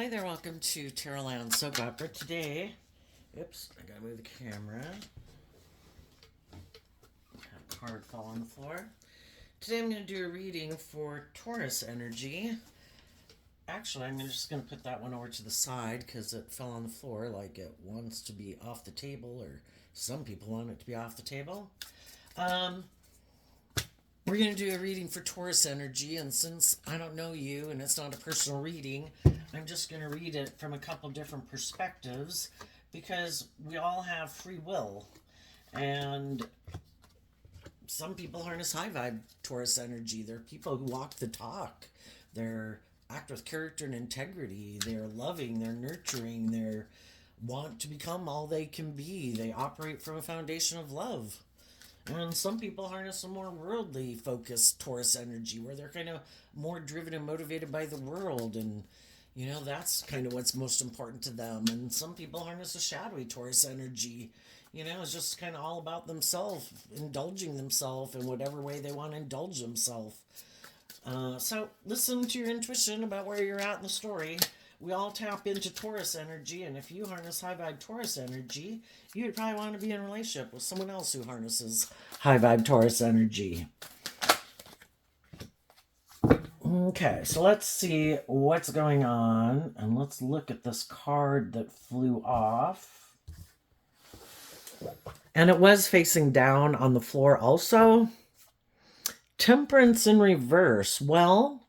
Hi there, welcome to Terrorland Soap Opera. Today, oops, I gotta move the camera. That card fell on the floor. Today I'm going to do a reading for Taurus energy. Actually, I'm just going to put that one over to the side because it fell on the floor like it wants to be off the table, or some people want it to be off the table. We're going to do a reading for Taurus energy, and since I don't know you and it's not a personal reading, I'm just going to read it from a couple different perspectives because we all have free will. And some people harness high vibe Taurus energy. They're people who walk the talk. They're act with character and integrity. They're loving, they're nurturing, they're want to become all they can be. They operate from a foundation of love. And some people harness a more worldly focused Taurus energy where they're kind of more driven and motivated by the world, and that's kind of what's most important to them. And some people harness a shadowy Taurus energy. It's just kind of all about themselves, indulging themselves in whatever way they want to indulge themselves. So listen to your intuition about where you're at in the story. We all tap into Taurus energy, and if you harness high vibe Taurus energy, you would probably want to be in a relationship with someone else who harnesses high vibe Taurus energy. Okay, so let's see what's going on, and let's look at this card that flew off. And it was facing down on the floor also. Temperance in reverse. Well,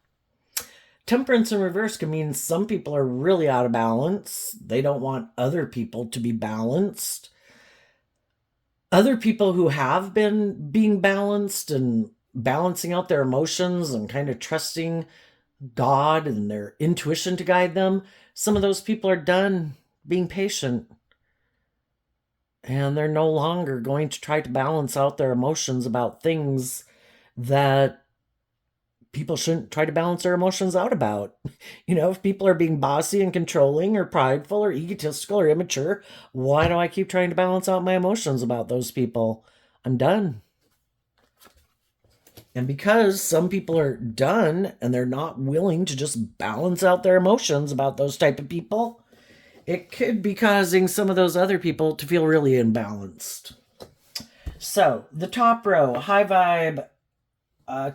temperance in reverse can mean some people are really out of balance. They don't want other people to be balanced. Other people who have been being balanced and balancing out their emotions and kind of trusting God and their intuition to guide them, some of those people are done being patient. And they're no longer going to try to balance out their emotions about things that people shouldn't try to balance their emotions out about. If people are being bossy and controlling or prideful or egotistical or immature, why do I keep trying to balance out my emotions about those people? I'm done. And because some people are done and they're not willing to just balance out their emotions about those type of people, it could be causing some of those other people to feel really imbalanced. So the top row, high vibe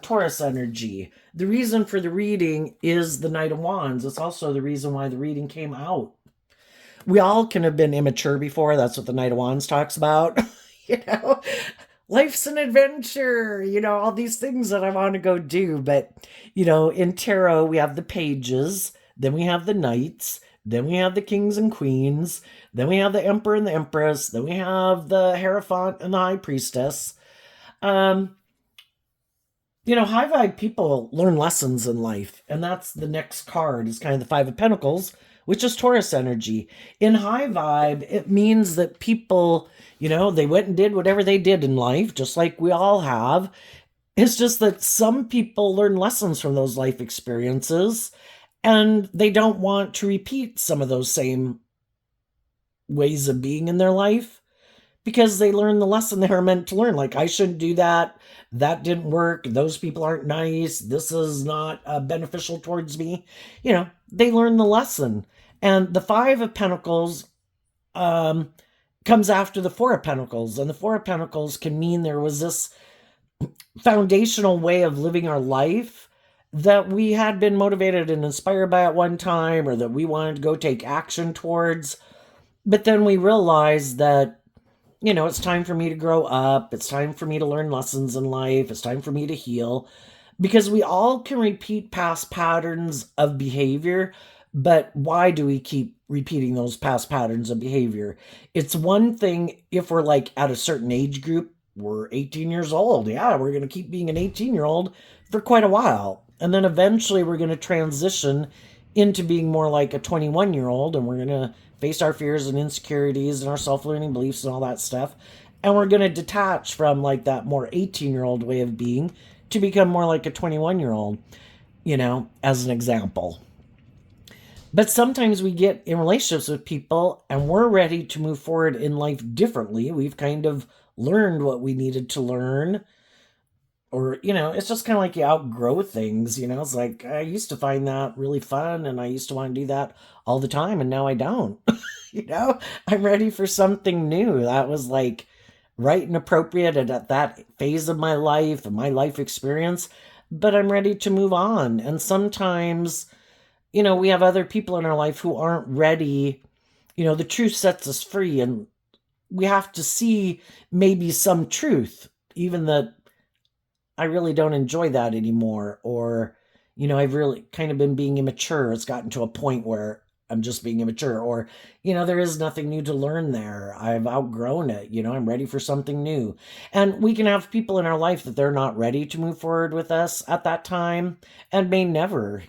Taurus energy. The reason for the reading is the Knight of Wands. It's also the reason why the reading came out. We all can have been immature before. That's what the Knight of Wands talks about. Life's an adventure, all these things that I want to go do. But, in tarot, we have the pages, then we have the knights, then we have the kings and queens, then we have the emperor and the empress, then we have the hierophant and the high priestess. High vibe people learn lessons in life, and that's the next card is kind of the Five of Pentacles, which is Taurus energy. In high vibe, it means that people, they went and did whatever they did in life, just like we all have. It's just that some people learn lessons from those life experiences, and they don't want to repeat some of those same ways of being in their life because they learned the lesson they were meant to learn. Like, I shouldn't do that. That didn't work. Those people aren't nice. This is not beneficial towards me. They learn the lesson. And the Five of Pentacles comes after the Four of Pentacles. And the Four of Pentacles can mean there was this foundational way of living our life that we had been motivated and inspired by at one time, or that we wanted to go take action towards. But then we realized that it's time for me to grow up. It's time for me to learn lessons in life. It's time for me to heal. Because we all can repeat past patterns of behavior, but why do we keep repeating those past patterns of behavior? It's one thing if we're like at a certain age group, we're 18 years old. Yeah, we're going to keep being an 18-year-old for quite a while. And then eventually we're going to transition into being more like a 21-year-old, and we're going to face our fears and insecurities and our self-learning beliefs and all that stuff. And we're going to detach from like that more 18-year-old way of being to become more like a 21-year-old, as an example. But sometimes we get in relationships with people and we're ready to move forward in life differently. We've kind of learned what we needed to learn. or it's just kind of like you outgrow things. It's like I used to find that really fun and I used to want to do that all the time, and now I don't. I'm ready for something new. That was like right and appropriate at that phase of my life and my life experience, but I'm ready to move on. And sometimes we have other people in our life who aren't ready. The truth sets us free, and we have to see maybe some truth, even that I really don't enjoy that anymore. Or, I've really kind of been being immature. It's gotten to a point where I'm just being immature. Or, there is nothing new to learn there. I've outgrown it. I'm ready for something new. And we can have people in our life that they're not ready to move forward with us at that time and may never.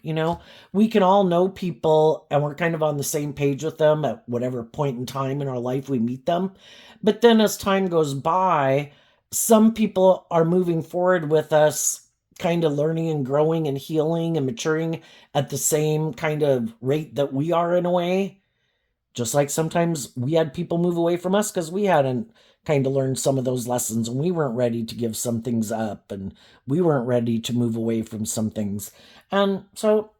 We can all know people and we're kind of on the same page with them at whatever point in time in our life we meet them. But then as time goes by, some people are moving forward with us, kind of learning and growing and healing and maturing at the same kind of rate that we are in a way. Just like sometimes we had people move away from us because we hadn't kind of learned some of those lessons and we weren't ready to give some things up and we weren't ready to move away from some things. And so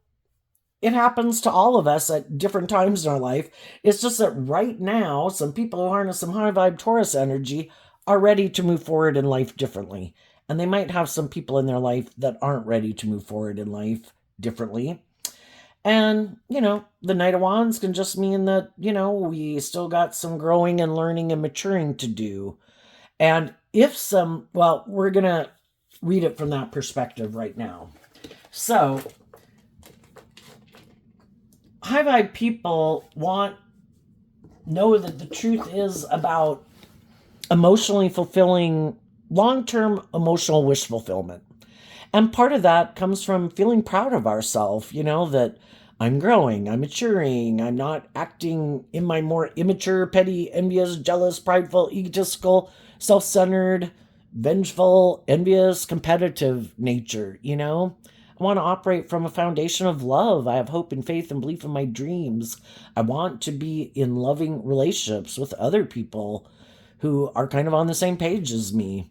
it happens to all of us at different times in our life. It's just that right now, some people who harness some high vibe Taurus energy are ready to move forward in life differently. And they might have some people in their life that aren't ready to move forward in life differently. And, the Knight of Wands can just mean that, we still got some growing and learning and maturing to do. And we're going to read it from that perspective right now. So, high vibe people know that the truth is about emotionally fulfilling long-term emotional wish fulfillment. And part of that comes from feeling proud of ourselves, that I'm growing, I'm maturing, I'm not acting in my more immature, petty, envious, jealous, prideful, egotistical, self-centered, vengeful, envious, competitive nature, I want to operate from a foundation of love. I have hope and faith and belief in my dreams. I want to be in loving relationships with other people who are kind of on the same page as me.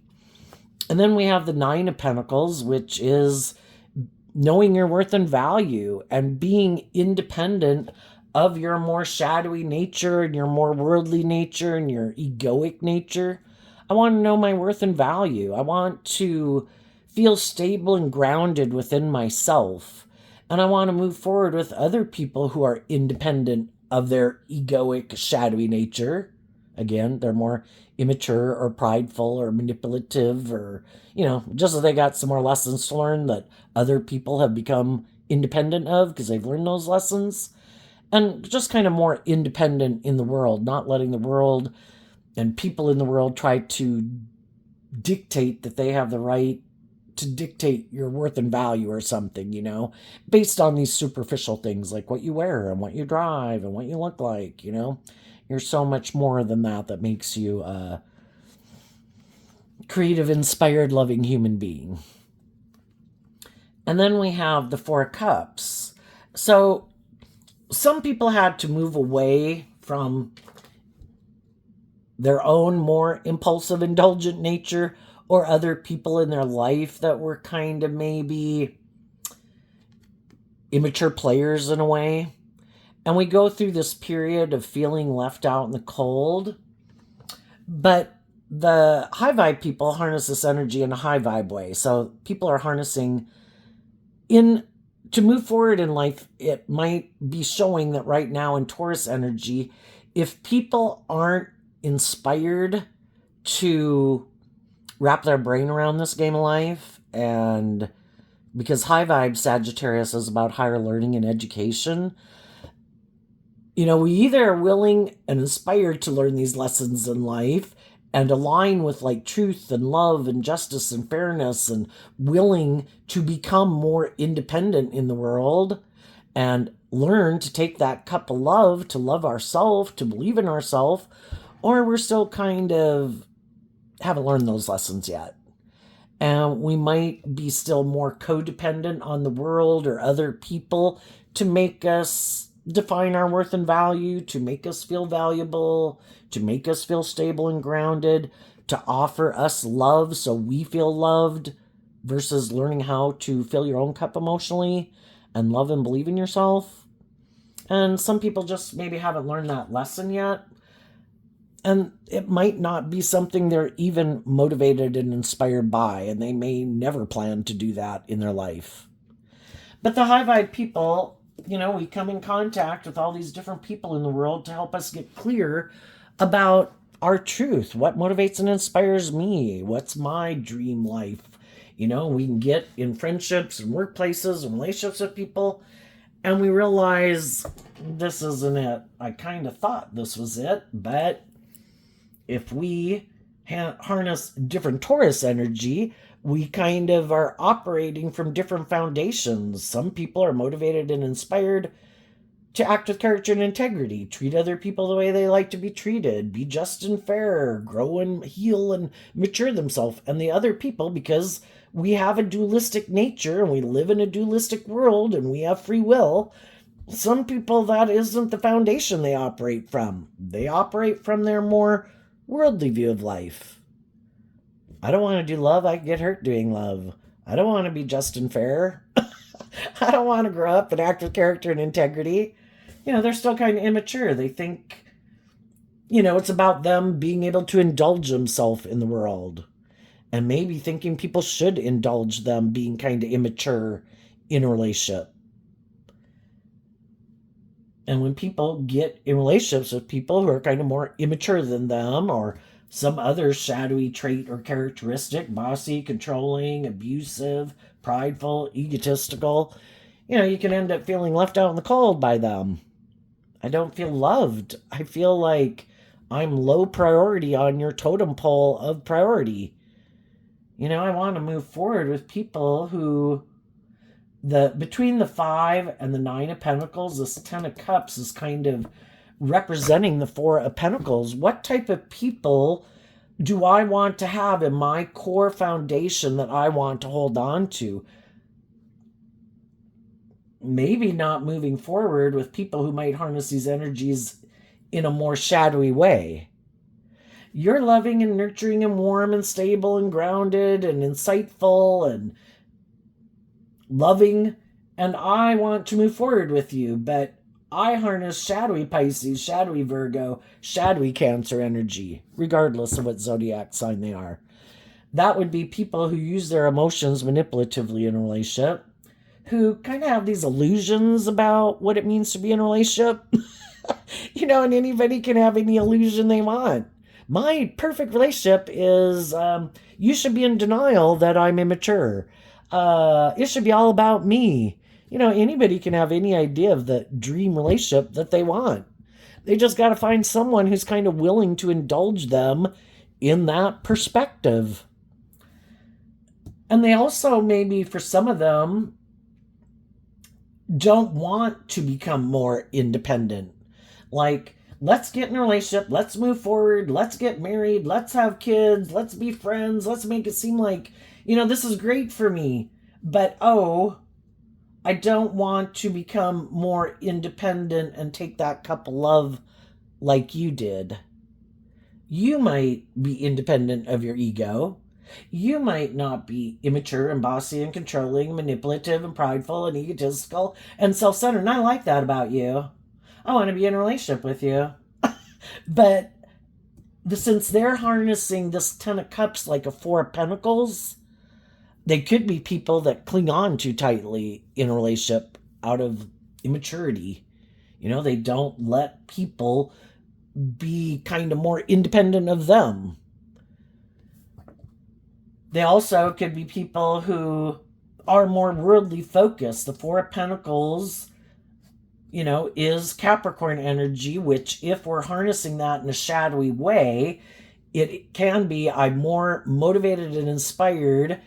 And then we have the Nine of Pentacles, which is knowing your worth and value and being independent of your more shadowy nature and your more worldly nature and your egoic nature. I want to know my worth and value. I want to feel stable and grounded within myself. And I want to move forward with other people who are independent of their egoic, shadowy nature. Again, they're more immature or prideful or manipulative, or, just as they got some more lessons to learn that other people have become independent of because they've learned those lessons. And just kind of more independent in the world, not letting the world and people in the world try to dictate that they have the right to dictate your worth and value or something, based on these superficial things like what you wear and what you drive and what you look like, You're so much more than that makes you a creative, inspired, loving human being. And then we have the Four of Cups. So some people had to move away from their own more impulsive, indulgent nature, or other people in their life that were kind of maybe immature players in a way. And we go through this period of feeling left out in the cold. But the high vibe people harness this energy in a high vibe way. So people are harnessing to move forward in life. It might be showing that right now in Taurus energy, if people aren't inspired to wrap their brain around this game of life, and because high vibe Sagittarius is about higher learning and education, we either are willing and inspired to learn these lessons in life and align with like truth and love and justice and fairness and willing to become more independent in the world and learn to take that cup of love, to love ourselves, to believe in ourselves, or we're still kind of haven't learned those lessons yet. And we might be still more codependent on the world or other people to make us define our worth and value, to make us feel valuable, to make us feel stable and grounded, to offer us love so we feel loved, versus learning how to fill your own cup emotionally and love and believe in yourself. And some people just maybe haven't learned that lesson yet. And it might not be something they're even motivated and inspired by, and they may never plan to do that in their life. But the high vibe people, we come in contact with all these different people in the world to help us get clear about our truth. What motivates and inspires me? What's my dream life? We can get in friendships and workplaces and relationships with people, and we realize this isn't it. I kind of thought this was it, but if we harness different Taurus energy, we kind of are operating from different foundations. Some people are motivated and inspired to act with character and integrity, treat other people the way they like to be treated, be just and fair, grow and heal and mature themselves. And the other people, because we have a dualistic nature and we live in a dualistic world and we have free will, some people, that isn't the foundation they operate from. They operate from their more worldly view of life. I don't want to do love. I get hurt doing love. I don't want to be just and fair. I don't want to grow up and act with character and integrity. They're still kind of immature. They think, it's about them being able to indulge themselves in the world. And maybe thinking people should indulge them being kind of immature in a relationship. And when people get in relationships with people who are kind of more immature than them, or some other shadowy trait or characteristic, bossy, controlling, abusive, prideful, egotistical, you can end up feeling left out in the cold by them. I don't feel loved. I feel like I'm low priority on your totem pole of priority. I want to move forward with people who between the 5 and the 9 of Pentacles, this 10 of Cups is kind of representing the 4 of Pentacles. What type of people do I want to have in my core foundation that I want to hold on to? Maybe not moving forward with people who might harness these energies in a more shadowy way. You're loving and nurturing and warm and stable and grounded and insightful and loving, and I want to move forward with you, but I harness shadowy Pisces, shadowy Virgo, shadowy Cancer energy, regardless of what zodiac sign they are. That would be people who use their emotions manipulatively in a relationship, who kind of have these illusions about what it means to be in a relationship. And anybody can have any illusion they want. My perfect relationship is, you should be in denial that I'm immature. It should be all about me. Anybody can have any idea of the dream relationship that they want. They just got to find someone who's kind of willing to indulge them in that perspective. And they also, maybe for some of them, don't want to become more independent. Like, let's get in a relationship, let's move forward, let's get married, let's have kids, let's be friends, let's make it seem like, this is great for me. But, I don't want to become more independent and take that cup of love like you did. You might be independent of your ego. You might not be immature and bossy and controlling, manipulative and prideful and egotistical and self-centered. And I like that about you. I want to be in a relationship with you. But since they're harnessing this 10 of Cups like a 4 of Pentacles, they could be people that cling on too tightly in a relationship out of immaturity. They don't let people be kind of more independent of them. They also could be people who are more worldly focused. The 4 of Pentacles, is Capricorn energy, which if we're harnessing that in a shadowy way, it can be, I'm more motivated and inspired.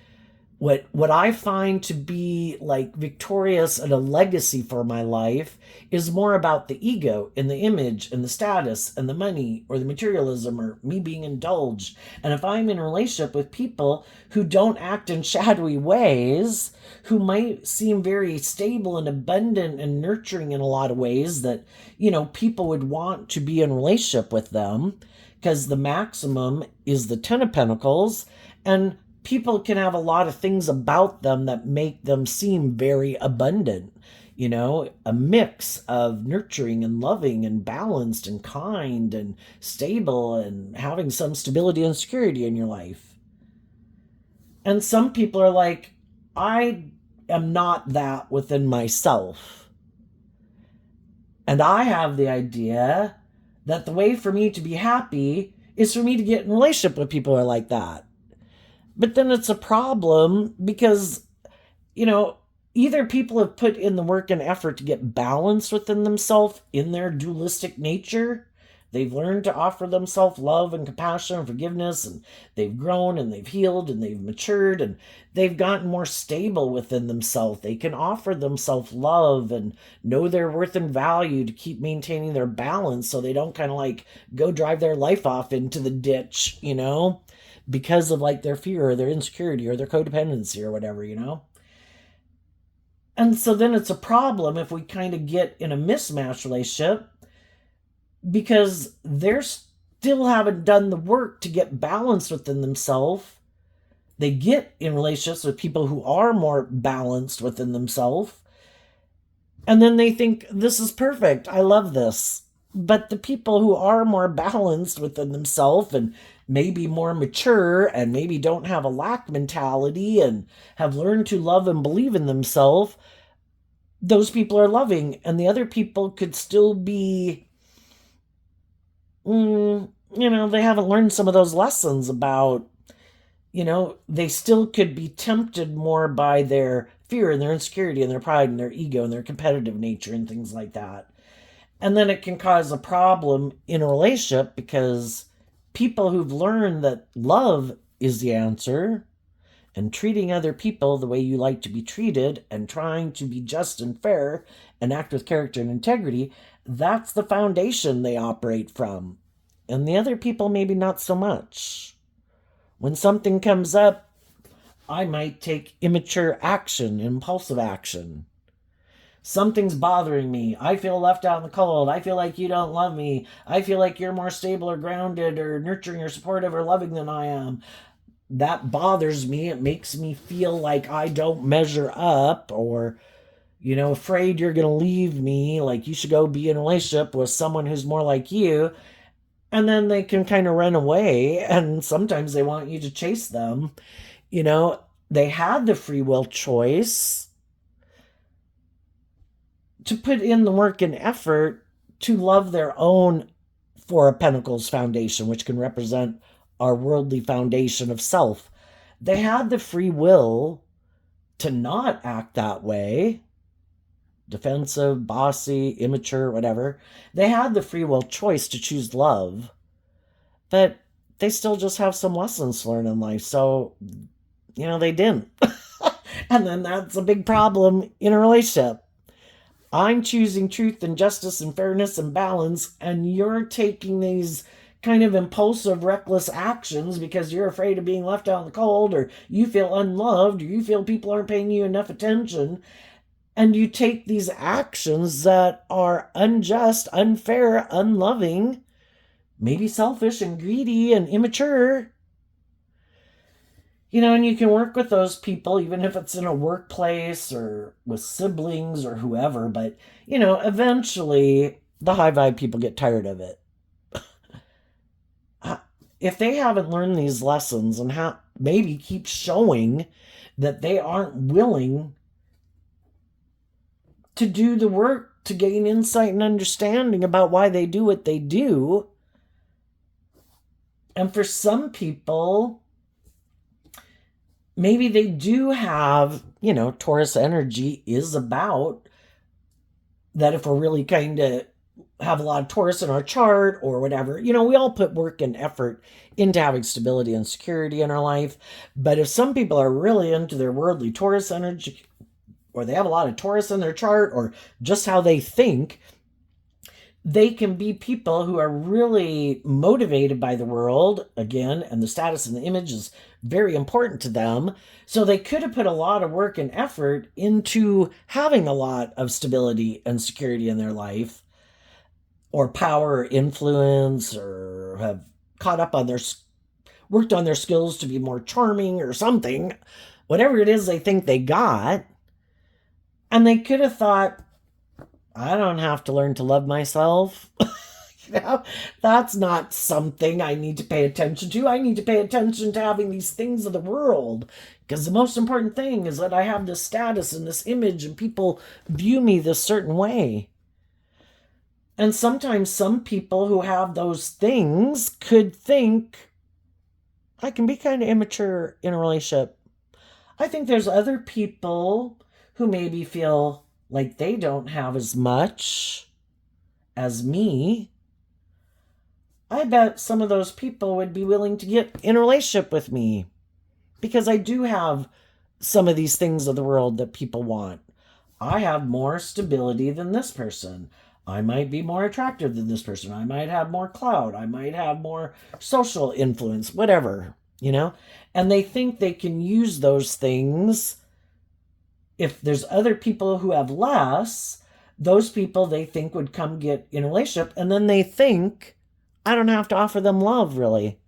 What I find to be like victorious and a legacy for my life is more about the ego and the image and the status and the money or the materialism or me being indulged. And if I'm in a relationship with people who don't act in shadowy ways, who might seem very stable and abundant and nurturing in a lot of ways that, people would want to be in a relationship with them, because the maximum is the 10 of Pentacles. And people can have a lot of things about them that make them seem very abundant. A mix of nurturing and loving and balanced and kind and stable and having some stability and security in your life. And some people are like, I am not that within myself. And I have the idea that the way for me to be happy is for me to get in a relationship with people who are like that. But then it's a problem because, either people have put in the work and effort to get balanced within themselves in their dualistic nature. They've learned to offer themselves love and compassion and forgiveness, and they've grown and they've healed and they've matured and they've gotten more stable within themselves. They can offer themselves love and know their worth and value to keep maintaining their balance so they don't kind of like go drive their life off into the ditch, because of like their fear or their insecurity or their codependency or whatever. And so then it's a problem if we kind of get in a mismatched relationship because they're still haven't done the work to get balanced within themselves. They get in relationships with people who are more balanced within themselves. And then they think, this is perfect. I love this. But the people who are more balanced within themselves and maybe more mature and maybe don't have a lack mentality and have learned to love and believe in themselves, those people are loving. And the other people could still be, they haven't learned some of those lessons about, they still could be tempted more by their fear and their insecurity and their pride and their ego and their competitive nature and things like that. And then it can cause a problem in a relationship because people who've learned that love is the answer and treating other people the way you like to be treated and trying to be just and fair and act with character and integrity, that's the foundation they operate from. And the other people, maybe not so much. When something comes up, I might take immature action, impulsive action. Something's bothering me. I feel left out in the cold. I feel like you don't love me. I feel like you're more stable or grounded or nurturing or supportive or loving than I am. That bothers me. It makes me feel like I don't measure up or, afraid you're going to leave me. Like you should go be in a relationship with someone who's more like you. And then they can kind of run away. And sometimes they want you to chase them. They had the free will choice to put in the work and effort to love their own Four of Pentacles foundation, which can represent our worldly foundation of self. They had the free will to not act that way, defensive, bossy, immature, whatever. They had the free will choice to choose love, but they still just have some lessons to learn in life. So, they didn't. And then that's a big problem in a relationship. I'm choosing truth and justice and fairness and balance, and you're taking these kind of impulsive, reckless actions because you're afraid of being left out in the cold, or you feel unloved, or you feel people aren't paying you enough attention. And you take these actions that are unjust, unfair, unloving, maybe selfish and greedy and immature. And you can work with those people, even if it's in a workplace or with siblings or whoever. But, eventually the high vibe people get tired of it. If they haven't learned these lessons and maybe keep showing that they aren't willing to do the work to gain insight and understanding about why they do what they do. And for some people, maybe they do have, Taurus energy is about that. If we're really kind of have a lot of Taurus in our chart or whatever, we all put work and effort into having stability and security in our life. But if some people are really into their worldly Taurus energy, or they have a lot of Taurus in their chart, or just how they think, they can be people who are really motivated by the world, again, and the status and the image is very important to them. So they could have put a lot of work and effort into having a lot of stability and security in their life, or power or influence, or have caught up on their worked on their skills to be more charming or something, whatever it is they think they got. And they could have thought, I don't have to learn to love myself. That's not something I need to pay attention to. I need to pay attention to having these things of the world. Because the most important thing is that I have this status and this image, and people view me this certain way. And sometimes some people who have those things could think, I can be kind of immature in a relationship. I think there's other people who maybe feel like they don't have as much as me. I bet some of those people would be willing to get in a relationship with me because I do have some of these things of the world that people want. I have more stability than this person. I might be more attractive than this person. I might have more clout. I might have more social influence, whatever, And they think they can use those things. If there's other people who have less, those people they think would come get in a relationship, and then they think, I don't have to offer them love, really.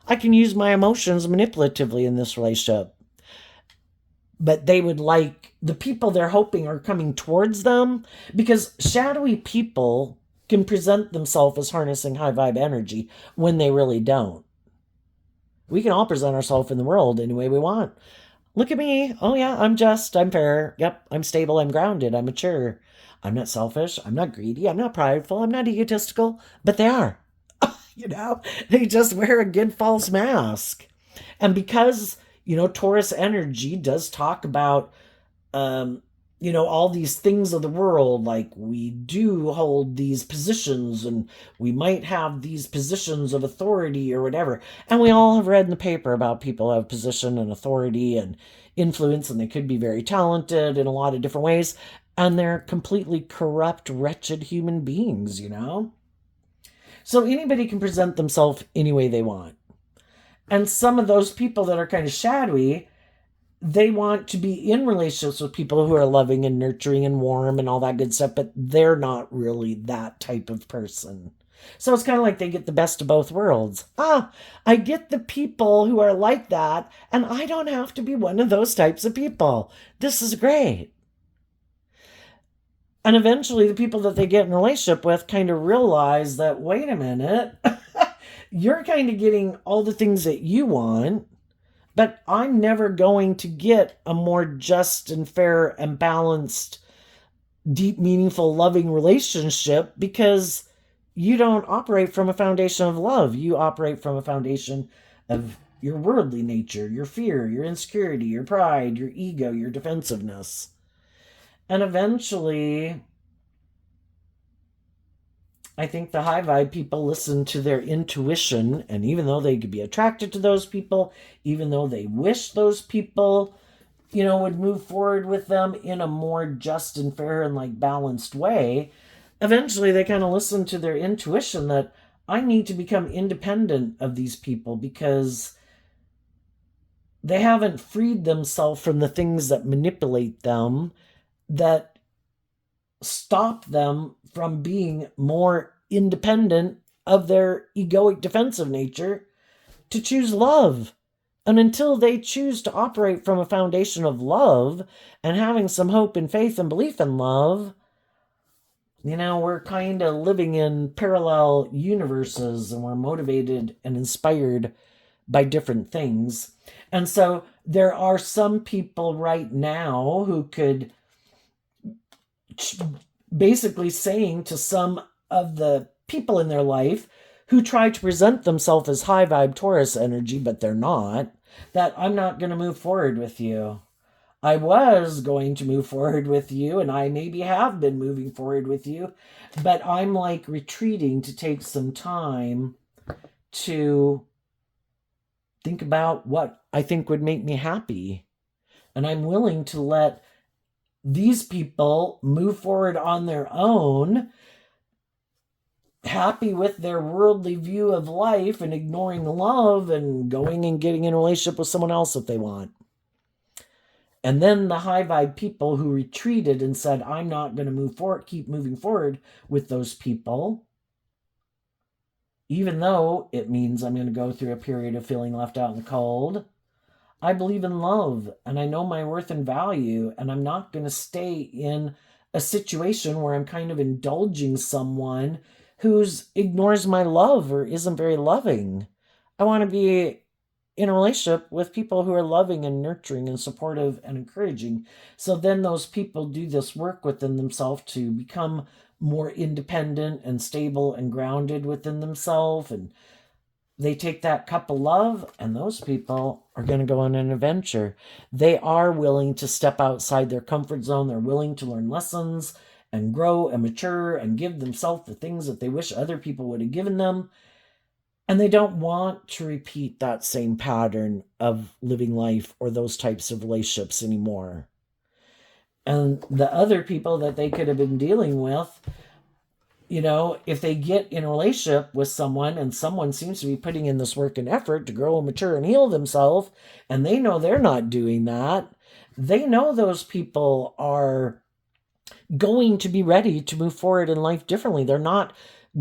I can use my emotions manipulatively in this relationship. But they would like the people they're hoping are coming towards them, because shadowy people can present themselves as harnessing high vibe energy when they really don't. We can all present ourselves in the world any way we want. Look at me. Oh yeah, I'm fair. Yep, I'm stable, I'm grounded, I'm mature. I'm not selfish, I'm not greedy, I'm not prideful, I'm not egotistical, but they are. They just wear a good false mask. And because, Taurus energy does talk about, all these things of the world, like we do hold these positions and we might have these positions of authority or whatever. And we all have read in the paper about people who have position and authority and influence, and they could be very talented in a lot of different ways. And they're completely corrupt, wretched human beings, So anybody can present themselves any way they want. And some of those people that are kind of shadowy, they want to be in relationships with people who are loving and nurturing and warm and all that good stuff, but they're not really that type of person. So it's kind of like they get the best of both worlds. I get the people who are like that, and I don't have to be one of those types of people. This is great. And eventually the people that they get in a relationship with kind of realize that, wait a minute, you're kind of getting all the things that you want, but I'm never going to get a more just and fair and balanced, deep, meaningful, loving relationship because you don't operate from a foundation of love. You operate from a foundation of your worldly nature, your fear, your insecurity, your pride, your ego, your defensiveness. And eventually, I think the high vibe people listen to their intuition, and even though they could be attracted to those people, even though they wish those people, would move forward with them in a more just and fair and balanced way, eventually they kind of listen to their intuition that I need to become independent of these people because they haven't freed themselves from the things that manipulate them, that stop them from being more independent of their egoic defensive nature to choose love. And until they choose to operate from a foundation of love and having some hope and faith and belief in love, we're kind of living in parallel universes, and we're motivated and inspired by different things. And so there are some people right now who could basically saying to some of the people in their life who try to present themselves as high vibe Taurus energy, but they're not, that I'm not going to move forward with you. I was going to move forward with you, and I maybe have been moving forward with you, but I'm retreating to take some time to think about what I think would make me happy. And I'm willing to let these people move forward on their own, happy with their worldly view of life and ignoring love and going and getting in a relationship with someone else if they want. And then the high vibe people who retreated and said, I'm not going to move forward, keep moving forward with those people, even though it means I'm going to go through a period of feeling left out in the cold. I believe in love and I know my worth and value, and I'm not going to stay in a situation where I'm kind of indulging someone who's ignores my love or isn't very loving. I want to be in a relationship with people who are loving and nurturing and supportive and encouraging. So then those people do this work within themselves to become more independent and stable and grounded within themselves, and they take that cup of love, and those people are going to go on an adventure. They are willing to step outside their comfort zone. They're willing to learn lessons and grow and mature and give themselves the things that they wish other people would have given them. And they don't want to repeat that same pattern of living life or those types of relationships anymore. And the other people that they could have been dealing with, if they get in a relationship with someone and someone seems to be putting in this work and effort to grow and mature and heal themselves, and they know they're not doing that, they know those people are going to be ready to move forward in life differently. They're not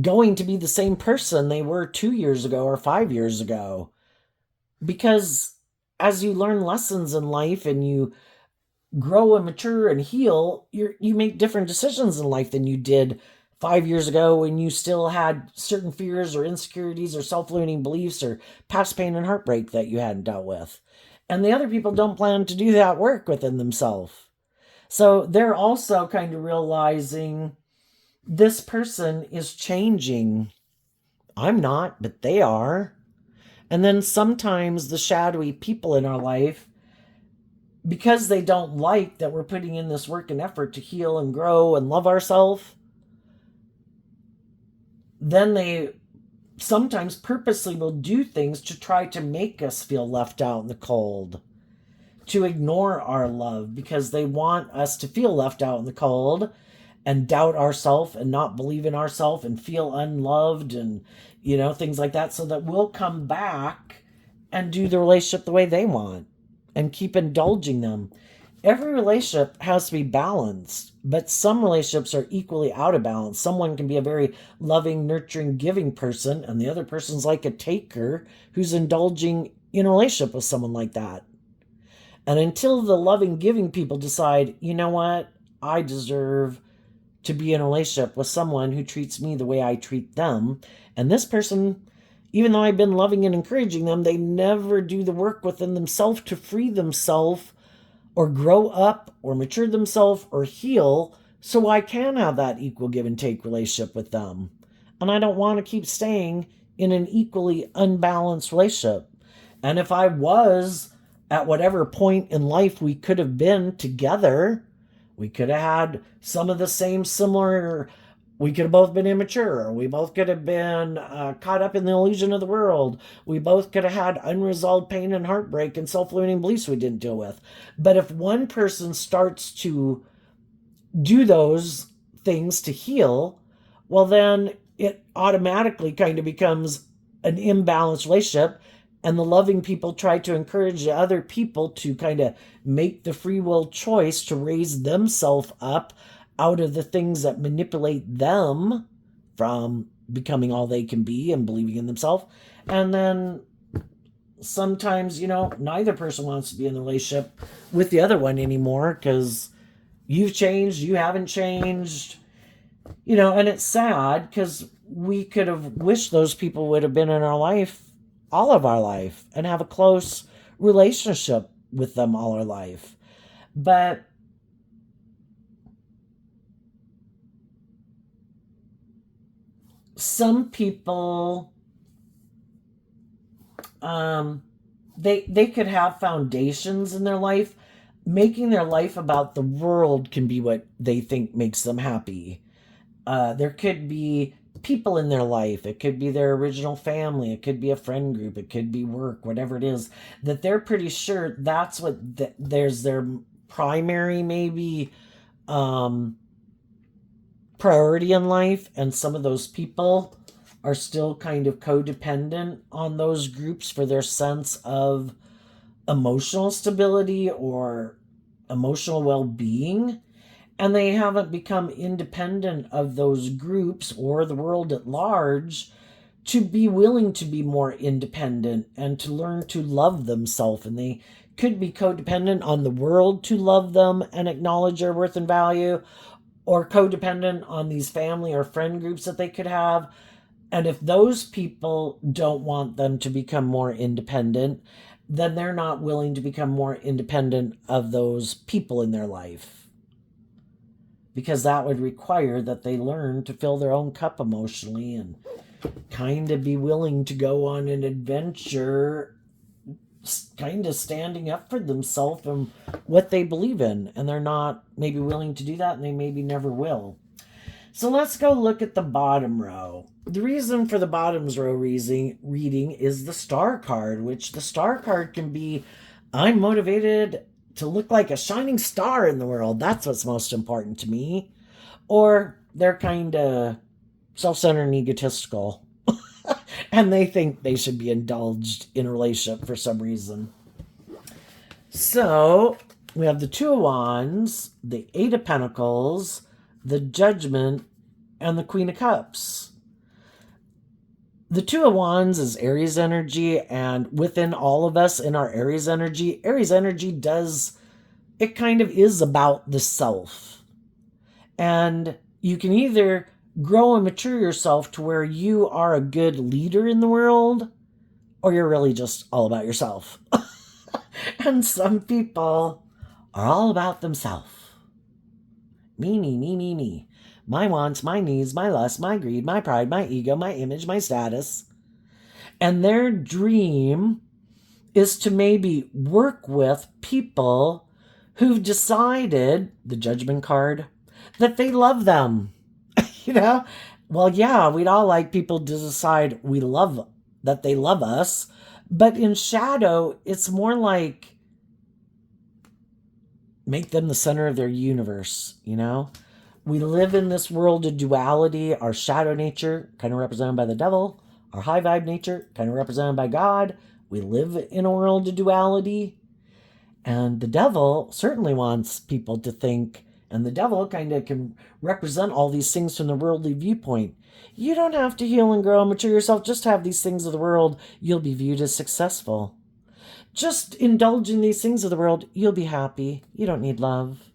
going to be the same person they were 2 years ago or 5 years ago. Because as you learn lessons in life and you grow and mature and heal, you make different decisions in life than you did 5 years ago when you still had certain fears or insecurities or self-limiting beliefs or past pain and heartbreak that you hadn't dealt with. And the other people don't plan to do that work within themselves. So they're also kind of realizing this person is changing. I'm not, but they are. And then sometimes the shadowy people in our life, because they don't like that we're putting in this work and effort to heal and grow and love ourselves, then they sometimes purposely will do things to try to make us feel left out in the cold, to ignore our love because they want us to feel left out in the cold and doubt ourselves and not believe in ourselves and feel unloved and, things like that, so that we'll come back and do the relationship the way they want and keep indulging them. Every relationship has to be balanced, but some relationships are equally out of balance. Someone can be a very loving, nurturing, giving person, and the other person's like a taker who's indulging in a relationship with someone like that. And until the loving, giving people decide, you know what, I deserve to be in a relationship with someone who treats me the way I treat them, and this person, even though I've been loving and encouraging them, they never do the work within themselves to free themselves or grow up or mature themselves or heal, so I can have that equal give and take relationship with them. And I don't want to keep staying in an equally unbalanced relationship. And if I was at whatever point in life we could have been together, we could have had some of the same similar, we could have both been immature. We both could have been caught up in the illusion of the world. We both could have had unresolved pain and heartbreak and self-limiting beliefs we didn't deal with. But if one person starts to do those things to heal, well, then it automatically kind of becomes an imbalanced relationship. And the loving people try to encourage the other people to kind of make the free will choice to raise themselves up out of the things that manipulate them from becoming all they can be and believing in themselves. And then sometimes, neither person wants to be in the relationship with the other one anymore because you've changed, you haven't changed, and it's sad because we could have wished those people would have been in our life all of our life and have a close relationship with them all our life. But some people, they could have foundations in their life. Making their life about the world can be what they think makes them happy. There could be people in their life. It could be their original family. It could be a friend group. It could be work, whatever it is, that they're pretty sure that's what there's their primary maybe priority in life. And some of those people are still kind of codependent on those groups for their sense of emotional stability or emotional well-being, and they haven't become independent of those groups or the world at large to be willing to be more independent and to learn to love themselves. And they could be codependent on the world to love them and acknowledge their worth and value, or codependent on these family or friend groups that they could have. And if those people don't want them to become more independent, then they're not willing to become more independent of those people in their life. Because that would require that they learn to fill their own cup emotionally and kind of be willing to go on an adventure, kind of standing up for themselves and what they believe in. And they're not maybe willing to do that, and they maybe never will. So let's go look at the bottom row. The reason for the bottoms row reading is the star card, which the star card can be, I'm motivated to look like a shining star in the world. That's what's most important to me. Or they're kind of self-centered and egotistical. And they think they should be indulged in a relationship for some reason. So we have the Two of Wands, the Eight of Pentacles, the Judgment, and the Queen of Cups. The Two of Wands is Aries energy, and within all of us in our Aries energy does, it kind of is about the self. And you can either grow and mature yourself to where you are a good leader in the world, or you're really just all about yourself. And some people are all about themselves. Me, me, me, me, me. My wants, my needs, my lust, my greed, my pride, my ego, my image, my status. And their dream is to maybe work with people who've decided, the Judgment card, that they love them. Well, yeah, we'd all like people to decide that they love us. But in shadow, it's more like make them the center of their universe, We live in this world of duality. Our shadow nature, kind of represented by the devil. Our high vibe nature, kind of represented by God. We live in a world of duality. And the devil certainly wants people to think, and the devil kind of can represent all these things from the worldly viewpoint. You don't have to heal and grow and mature yourself. Just have these things of the world. You'll be viewed as successful. Just indulge in these things of the world. You'll be happy. You don't need love.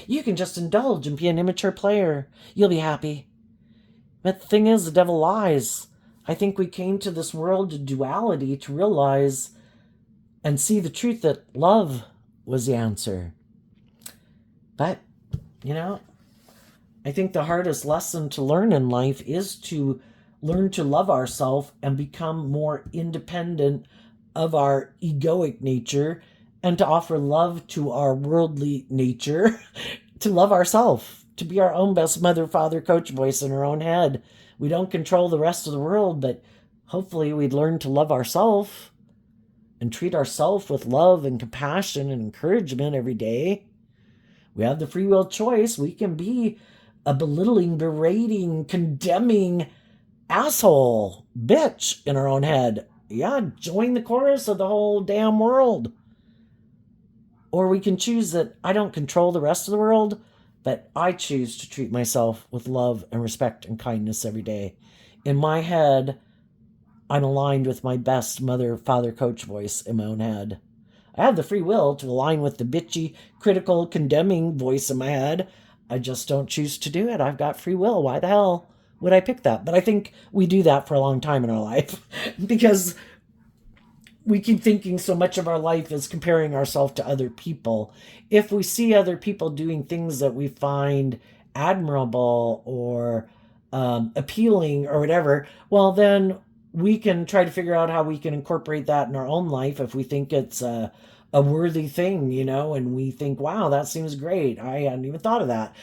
You can just indulge and be an immature player. You'll be happy. But the thing is, the devil lies. I think we came to this world of duality to realize and see the truth that love was the answer. But, I think the hardest lesson to learn in life is to learn to love ourselves and become more independent of our egoic nature, and to offer love to our worldly nature, to love ourselves, to be our own best mother, father, coach voice in our own head. We don't control the rest of the world, but hopefully we'd learn to love ourselves and treat ourselves with love and compassion and encouragement every day. We have the free will choice. We can be a belittling, berating, condemning asshole, bitch in our own head. Yeah, join the chorus of the whole damn world. Or we can choose that I don't control the rest of the world, but I choose to treat myself with love and respect and kindness every day. In my head, I'm aligned with my best mother, father, coach voice in my own head. I have the free will to align with the bitchy, critical, condemning voice in my head. I just don't choose to do it. I've got free will. Why the hell would I pick that? But I think we do that for a long time in our life because we keep thinking so much of our life is comparing ourselves to other people. If we see other people doing things that we find admirable or appealing or whatever, well, then we can try to figure out how we can incorporate that in our own life if we think it's a worthy thing, and we think, wow, that seems great. I hadn't even thought of that.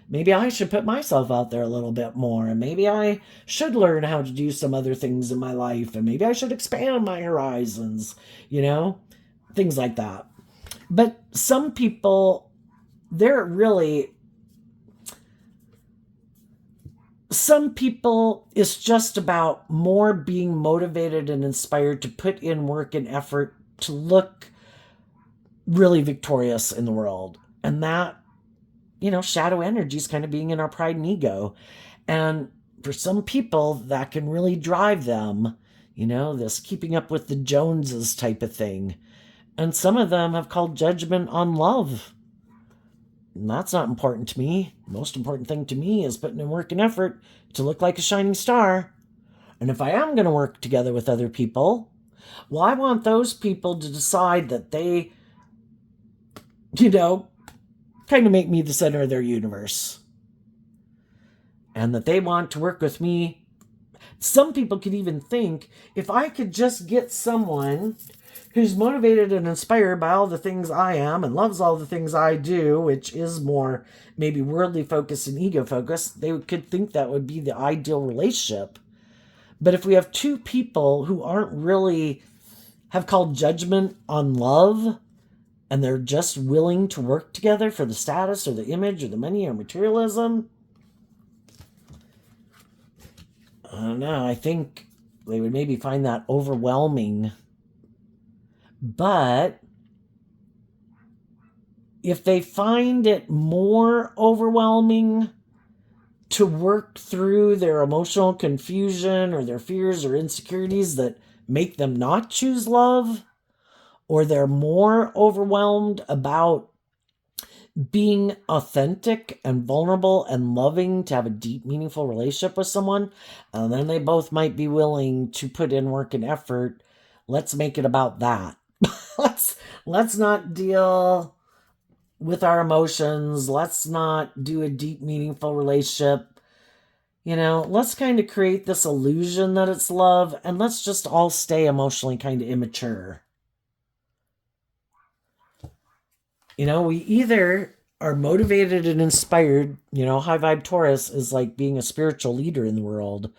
Maybe I should put myself out there a little bit more, and maybe I should learn how to do some other things in my life, and maybe I should expand my horizons, things like that. But some people, some people, it's just about more being motivated and inspired to put in work and effort to look really victorious in the world. And that, shadow energy is kind of being in our pride and ego. And for some people, that can really drive them, this keeping up with the Joneses type of thing. And some of them have called judgment on love. And that's not important to me. The most important thing to me is putting in work and effort to look like a shining star. And if I am going to work together with other people, well, I want those people to decide that they, kind of make me the center of their universe. And that they want to work with me. Some people could even think, if I could just get someone who's motivated and inspired by all the things I am and loves all the things I do, which is more maybe worldly focused and ego focused, they could think that would be the ideal relationship. But if we have two people who aren't really have called judgment on love, and they're just willing to work together for the status or the image or the money or materialism, I don't know, I think they would maybe find that overwhelming. But if they find it more overwhelming to work through their emotional confusion or their fears or insecurities that make them not choose love, or they're more overwhelmed about being authentic and vulnerable and loving to have a deep, meaningful relationship with someone, and then they both might be willing to put in work and effort, let's make it about that. Let's not deal with our emotions. Let's not do a deep, meaningful relationship. Let's kind of create this illusion that it's love, and let's just all stay emotionally kind of immature. We either are motivated and inspired. High vibe Taurus is like being a spiritual leader in the world.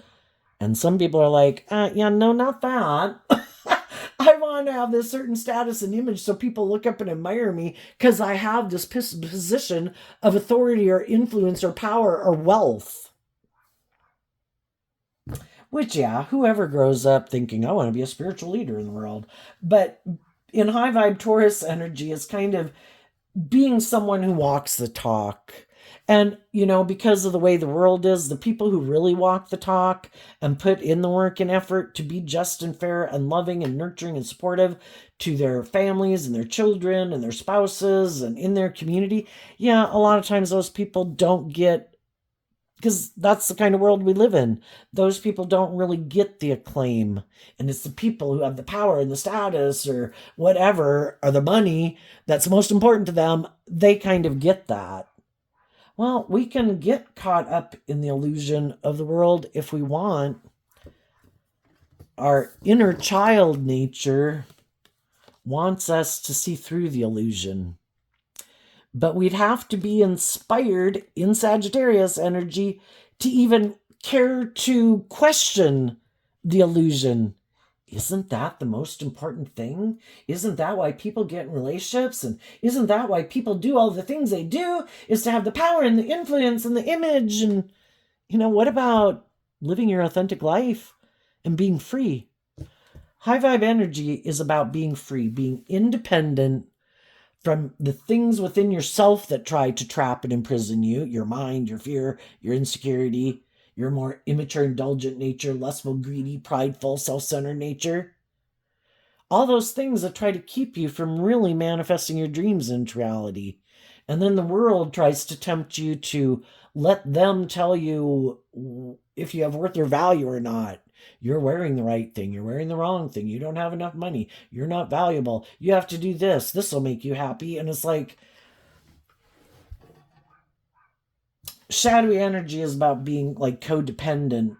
And some people are like, no, not that. I want to have this certain status and image so people look up and admire me because I have this position of authority or influence or power or wealth. Which, whoever grows up thinking, I want to be a spiritual leader in the world. But in high vibe Taurus energy, it's kind of being someone who walks the talk. And, because of the way the world is, the people who really walk the talk and put in the work and effort to be just and fair and loving and nurturing and supportive to their families and their children and their spouses and in their community, a lot of times those people don't get, because that's the kind of world we live in, those people don't really get the acclaim. And it's the people who have the power and the status or whatever, or the money that's most important to them, they kind of get that. Well, we can get caught up in the illusion of the world if we want. Our inner child nature wants us to see through the illusion. But we'd have to be inspired in Sagittarius energy to even care to question the illusion. Isn't that the most important thing? Isn't that why people get in relationships? And isn't that why people do all the things they do? Is to have the power and the influence and the image. And, what about living your authentic life and being free? High vibe energy is about being free, being independent from the things within yourself that try to trap and imprison you, your mind, your fear, your insecurity, your more immature, indulgent nature, lustful, greedy, prideful, self-centered nature. All those things that try to keep you from really manifesting your dreams into reality. And then the world tries to tempt you to let them tell you if you have worth or value or not. You're wearing the right thing. You're wearing the wrong thing. You don't have enough money. You're not valuable. You have to do this. This will make you happy. And it's like, shadowy energy is about being like codependent.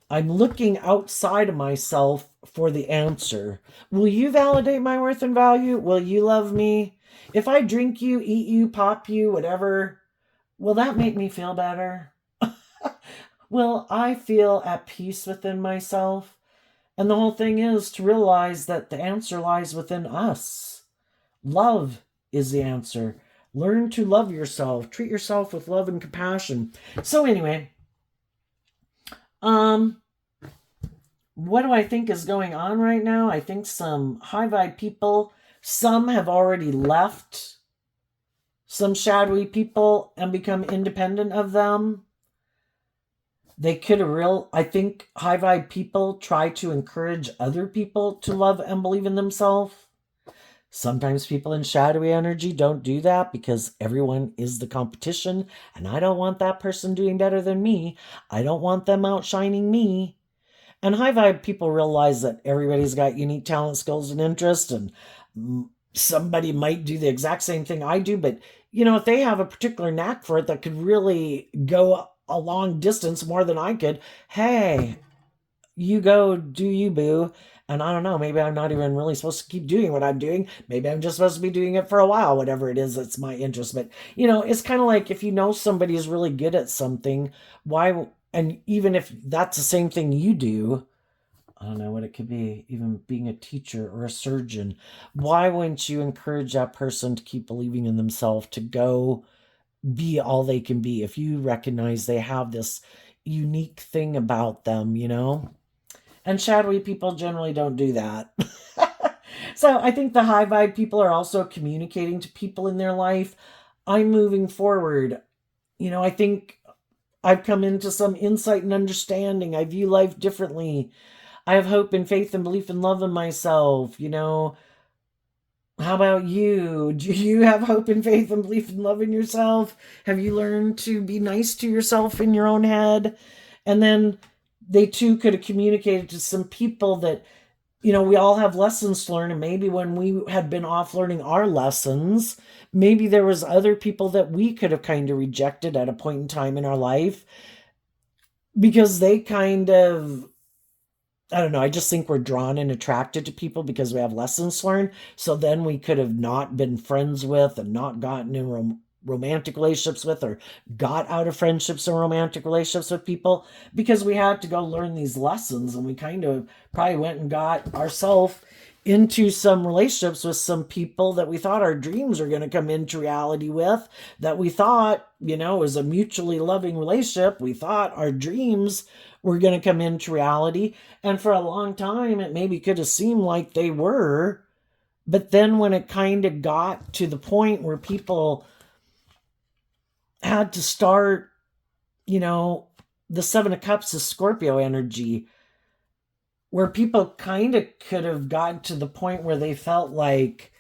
I'm looking outside of myself for the answer. Will you validate my worth and value? Will you love me? If I drink you, eat you, pop you, whatever, will that make me feel better? Will I feel at peace within myself? And the whole thing is to realize that the answer lies within us. Love is the answer. Learn to love yourself. Treat yourself with love and compassion. So anyway, what do I think is going on right now? I think some high vibe people, some have already left some shadowy people and become independent of them. They could have I think high vibe people try to encourage other people to love and believe in themselves. Sometimes people in shadowy energy don't do that because everyone is the competition, and I don't want that person doing better than me. I don't want them outshining me. And high vibe people realize that everybody's got unique talent, skills, and interests, and somebody might do the exact same thing I do, but if they have a particular knack for it that could really go a long distance more than I could, hey, you go do you, boo. And I don't know, maybe I'm not even really supposed to keep doing what I'm doing. Maybe I'm just supposed to be doing it for a while, whatever it is that's my interest. But, it's kind of like if you know somebody is really good at something, why, and even if that's the same thing you do, I don't know what it could be, even being a teacher or a surgeon, why wouldn't you encourage that person to keep believing in themselves, to go be all they can be if you recognize they have this unique thing about them? And shadowy people generally don't do that. So I think the high vibe people are also communicating to people in their life, I'm moving forward. I think I've come into some insight and understanding. I view life differently. I have hope and faith and belief and love in myself. How about you? Do you have hope and faith and belief and love in yourself? Have you learned to be nice to yourself in your own head? And then they too could have communicated to some people that, we all have lessons to learn. And maybe when we had been off learning our lessons, maybe there was other people that we could have kind of rejected at a point in time in our life because they kind of, I don't know. I just think we're drawn and attracted to people because we have lessons learned. So then we could have not been friends with and not gotten in romantic relationships with, or got out of friendships and romantic relationships with people because we had to go learn these lessons, and we kind of probably went and got ourselves into some relationships with some people that we thought our dreams were going to come into reality with, that we thought, was a mutually loving relationship. We thought our dreams were going to come into reality. And for a long time, it maybe could have seemed like they were. But then when it kind of got to the point where people had to start, the Seven of Cups is Scorpio energy, where people kind of could have gotten to the point where they felt like,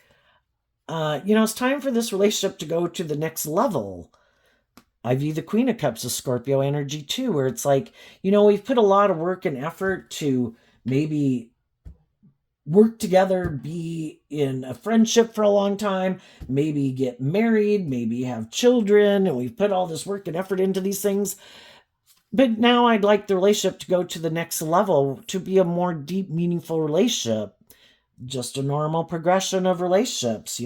it's time for this relationship to go to the next level. I view the Queen of Cups as Scorpio energy too, where it's like, we've put a lot of work and effort to maybe work together, be in a friendship for a long time, maybe get married, maybe have children, and we've put all this work and effort into these things. But now I'd like the relationship to go to the next level, to be a more deep, meaningful relationship. Just a normal progression of relationships.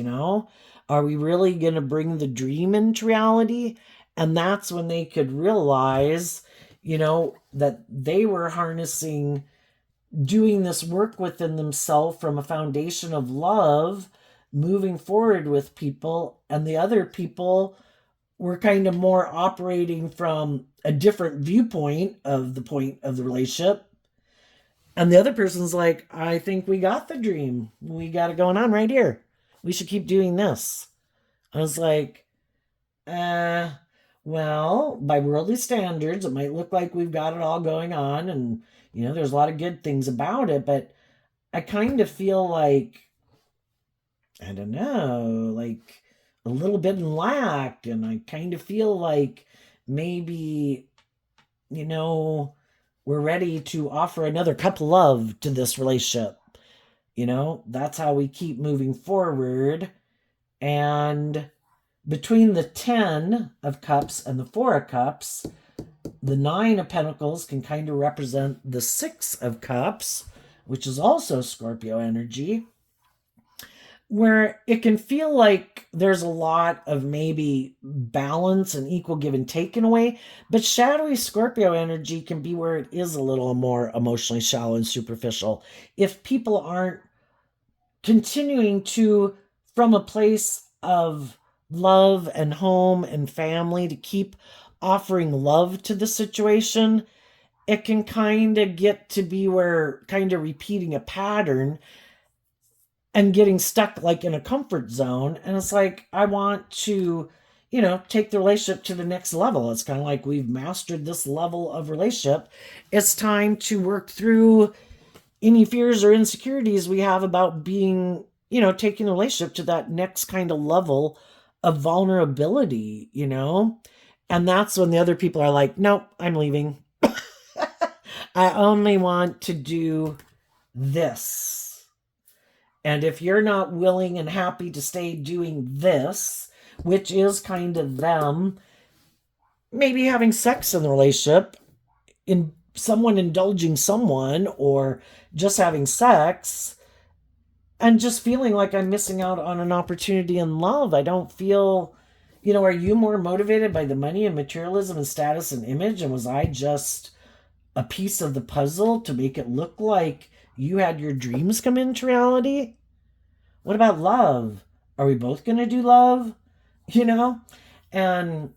Are we really going to bring the dream into reality? And that's when they could realize, that they were harnessing, doing this work within themselves from a foundation of love, moving forward with people, and the other people were kind of more operating from a different viewpoint of the point of the relationship. And the other person's like, I think we got the dream. We got it going on right here. We should keep doing this. I was like, well, by worldly standards, it might look like we've got it all going on, and, there's a lot of good things about it, but I kind of feel like, I don't know, like a little bit in lack, and I kind of feel like maybe, we're ready to offer another cup of love to this relationship. That's how we keep moving forward. And between the 10 of Cups and the 4 of Cups, the 9 of Pentacles can kind of represent the 6 of Cups, which is also Scorpio energy, where it can feel like there's a lot of maybe balance and equal give and take in a way, but shadowy Scorpio energy can be where it is a little more emotionally shallow and superficial. If people aren't continuing to, from a place of love and home and family, to keep offering love to the situation, it can kind of get to be where kind of repeating a pattern and getting stuck like in a comfort zone. And it's like, I want to, take the relationship to the next level. It's kind of like we've mastered this level of relationship. It's time to work through any fears or insecurities we have about being, taking the relationship to that next kind of level of vulnerability, And that's when the other people are like, nope, I'm leaving. I only want to do this. And if you're not willing and happy to stay doing this, which is kind of them maybe having sex in the relationship, in someone indulging someone, or just having sex, and just feeling like I'm missing out on an opportunity in love. I don't feel, are you more motivated by the money and materialism and status and image? And was I just a piece of the puzzle to make it look like you had your dreams come into reality? What about love? Are we both going to do love? And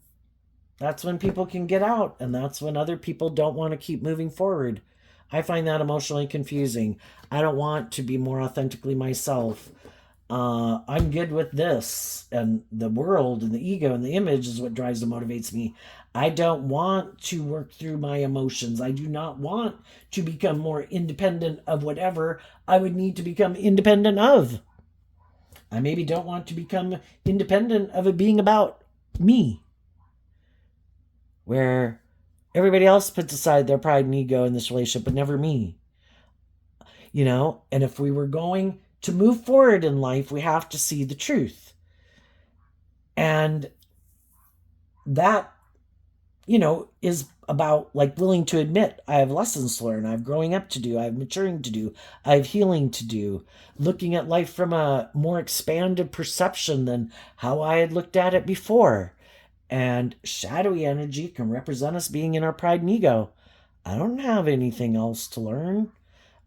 that's when people can get out, and that's when other people don't want to keep moving forward. I find that emotionally confusing. I don't want to be more authentically myself. I'm good with this, and the world and the ego and the image is what drives and motivates me. I don't want to work through my emotions. I do not want to become more independent of whatever I would need to become independent of. I maybe don't want to become independent of it being about me, where everybody else puts aside their pride and ego in this relationship, but never me. And if we were going to move forward in life, we have to see the truth. And that, is about willing to admit I have lessons to learn, I have growing up to do, I have maturing to do, I have healing to do, looking at life from a more expanded perception than how I had looked at it before. And shadowy energy can represent us being in our pride and ego. I don't have anything else to learn.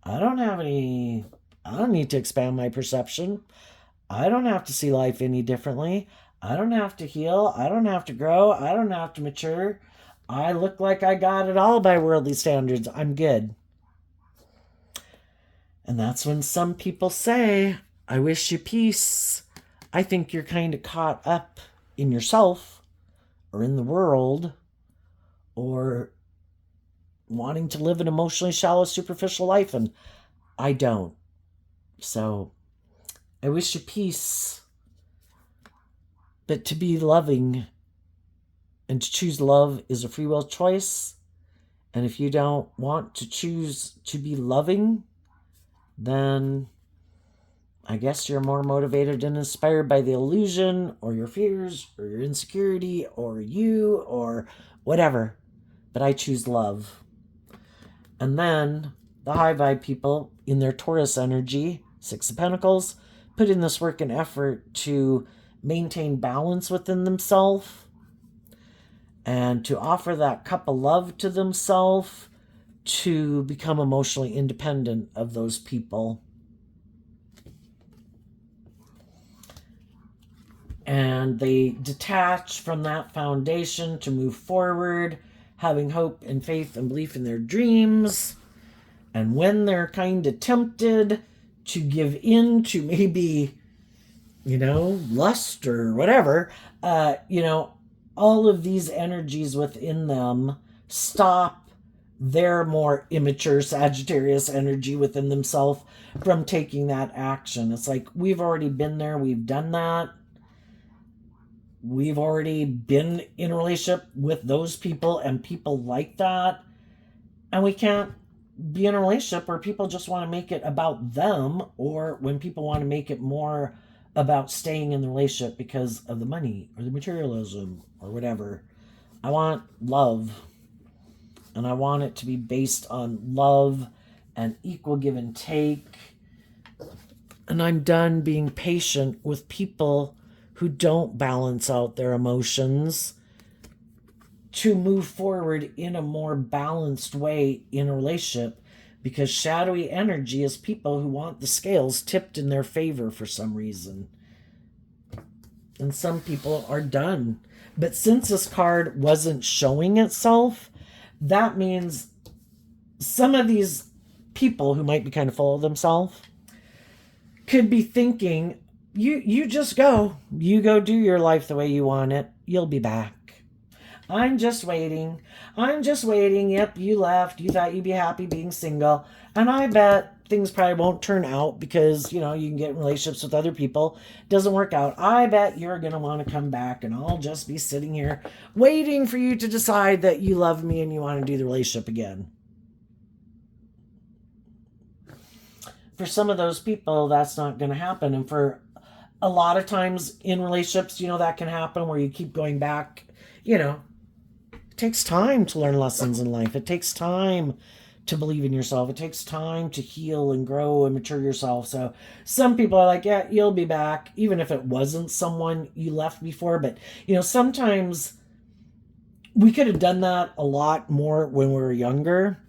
I don't need to expand my perception. I don't have to see life any differently. I don't have to heal. I don't have to grow. I don't have to mature. I look like I got it all by worldly standards. I'm good. And that's when some people say, I wish you peace. I think you're kind of caught up in yourself or in the world, or wanting to live an emotionally shallow, superficial life, and I don't. So I wish you peace. But to be loving and to choose love is a free will choice. And if you don't want to choose to be loving, then I guess you're more motivated and inspired by the illusion or your fears or your insecurity or you or whatever. But I choose love. And then the high vibe people in their Taurus energy, Six of Pentacles, put in this work and effort to maintain balance within themselves and to offer that cup of love to themselves to become emotionally independent of those people. And they detach from that foundation to move forward, having hope and faith and belief in their dreams. And when they're kind of tempted to give in to maybe, lust or whatever, all of these energies within them stop their more immature Sagittarius energy within themselves from taking that action. It's like, we've already been there, we've done that. We've already been in a relationship with those people and people like that. And we can't be in a relationship where people just want to make it about them, or when people want to make it more about staying in the relationship because of the money or the materialism or whatever. I want love. And I want it to be based on love and equal give and take. And I'm done being patient with people who don't balance out their emotions to move forward in a more balanced way in a relationship, because shadowy energy is people who want the scales tipped in their favor for some reason. And some people are done. But since this card wasn't showing itself, that means some of these people who might be kind of full of themselves could be thinking, you just go. You go do your life the way you want it. You'll be back. I'm just waiting. I'm just waiting. Yep, you left. You thought you'd be happy being single. And I bet things probably won't turn out because, you can get in relationships with other people. Doesn't work out. I bet you're going to want to come back, and I'll just be sitting here waiting for you to decide that you love me and you want to do the relationship again. For some of those people, that's not going to happen. And for a lot of times in relationships, that can happen where you keep going back. It takes time to learn lessons in life. It takes time to believe in yourself. It takes time to heal and grow and mature yourself. So some people are like, yeah, you'll be back, even if it wasn't someone you left before. But, sometimes we could have done that a lot more when we were younger,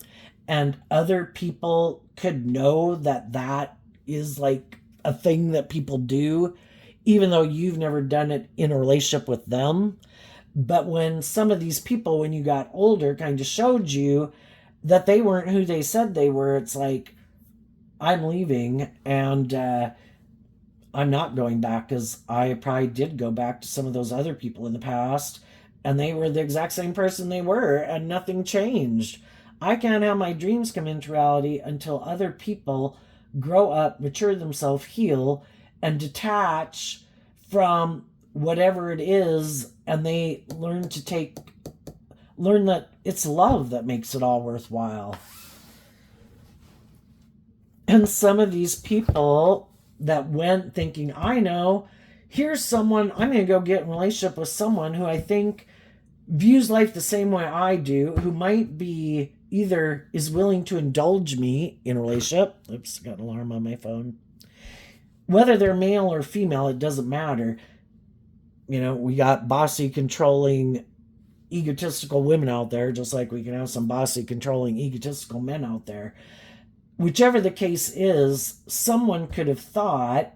and other people could know that that is like a thing that people do, even though you've never done it in a relationship with them. But when some of these people, when you got older, kind of showed you that they weren't who they said they were, it's like, I'm leaving, and I'm not going back, because I probably did go back to some of those other people in the past, and they were the exact same person they were, and nothing changed. I can't have my dreams come into reality until other people grow up, mature themselves, heal, and detach from whatever it is, and they learn that it's love that makes it all worthwhile. And some of these people that went thinking, I know, here's someone, I'm going to go get in a relationship with someone who I think views life the same way I do, who might be either is willing to indulge me in a relationship. Oops, got an alarm on my phone. Whether they're male or female, it doesn't matter. We got bossy, controlling, egotistical women out there, just like we can have some bossy, controlling, egotistical men out there. Whichever the case is, someone could have thought,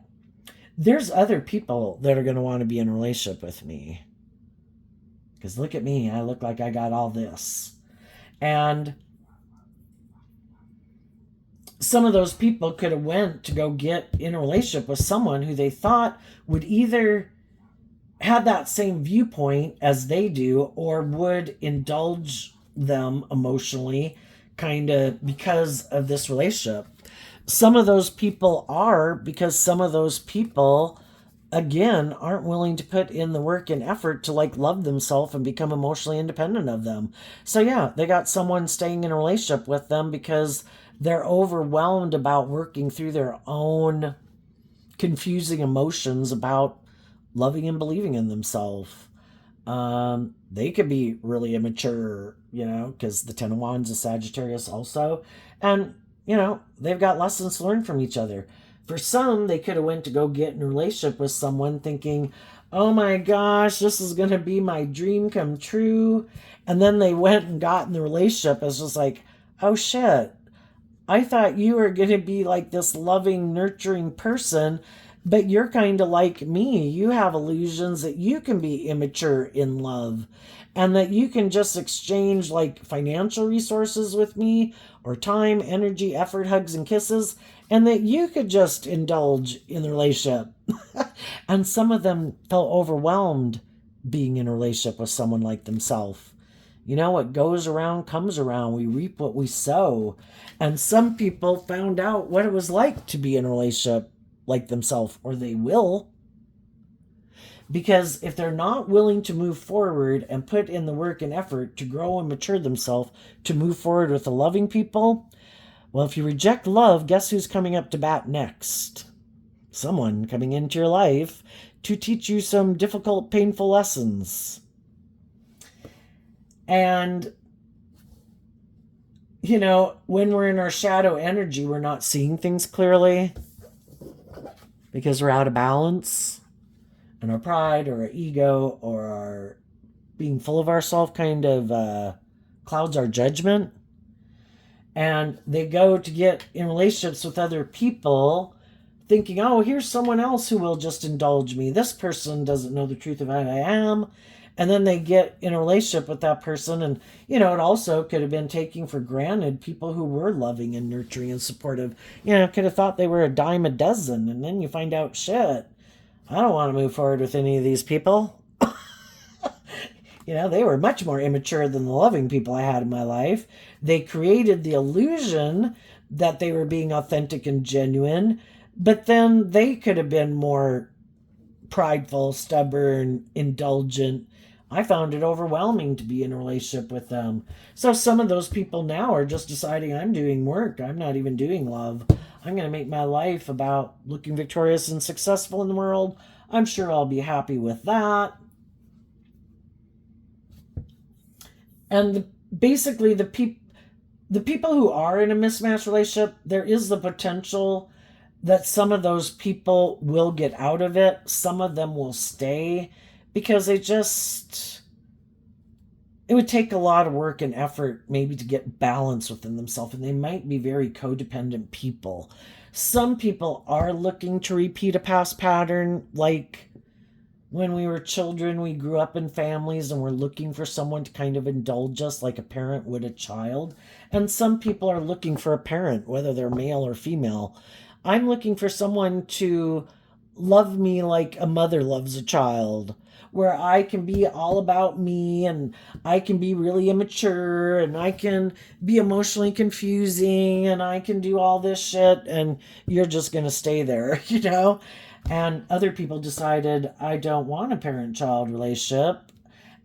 there's other people that are going to want to be in a relationship with me. Because look at me, I look like I got all this. And some of those people could have went to go get in a relationship with someone who they thought would either have that same viewpoint as they do, or would indulge them emotionally, kind of because of this relationship. Some of those people are, because some of those people, again, aren't willing to put in the work and effort to love themselves and become emotionally independent of them. So yeah, they got someone staying in a relationship with them because they're overwhelmed about working through their own confusing emotions about loving and believing in themselves. They could be really immature, because the Ten of Wands is Sagittarius also. And, they've got lessons to learn from each other. For some, they could have went to go get in a relationship with someone thinking, oh my gosh, this is going to be my dream come true. And then they went and got in the relationship. It's just like, oh shit, I thought you were going to be like this loving, nurturing person, but you're kind of like me. You have illusions that you can be immature in love, and that you can just exchange financial resources with me, or time, energy, effort, hugs, and kisses, and that you could just indulge in the relationship. And some of them felt overwhelmed being in a relationship with someone like themselves. What goes around comes around. We reap what we sow. And some people found out what it was like to be in a relationship like themselves, or they will. Because if they're not willing to move forward and put in the work and effort to grow and mature themselves to move forward with the loving people, well, if you reject love, guess who's coming up to bat next? Someone coming into your life to teach you some difficult, painful lessons. And, when we're in our shadow energy, we're not seeing things clearly because we're out of balance. And our pride or our ego or our being full of ourselves kind of clouds our judgment. And they go to get in relationships with other people thinking, oh, here's someone else who will just indulge me. This person doesn't know the truth of who I am. And then they get in a relationship with that person. And, it also could have been taking for granted people who were loving and nurturing and supportive. Could have thought they were a dime a dozen. And then you find out, shit, I don't want to move forward with any of these people. They were much more immature than the loving people I had in my life. They created the illusion that they were being authentic and genuine, but then they could have been more prideful, stubborn, indulgent. I found it overwhelming to be in a relationship with them. So some of those people now are just deciding I'm doing work. I'm not even doing love. I'm going to make my life about looking victorious and successful in the world. I'm sure I'll be happy with that. And basically, the people who are in a mismatched relationship, there is the potential that some of those people will get out of it. Some of them will stay because it would take a lot of work and effort maybe to get balance within themselves, and they might be very codependent people. Some people are looking to repeat a past pattern, like when we were children, we grew up in families and we're looking for someone to kind of indulge us like a parent would a child. And some people are looking for a parent, whether they're male or female. I'm looking for someone to love me like a mother loves a child, where I can be all about me and I can be really immature and I can be emotionally confusing and I can do all this shit and you're just going to stay there, And other people decided, I don't want a parent child relationship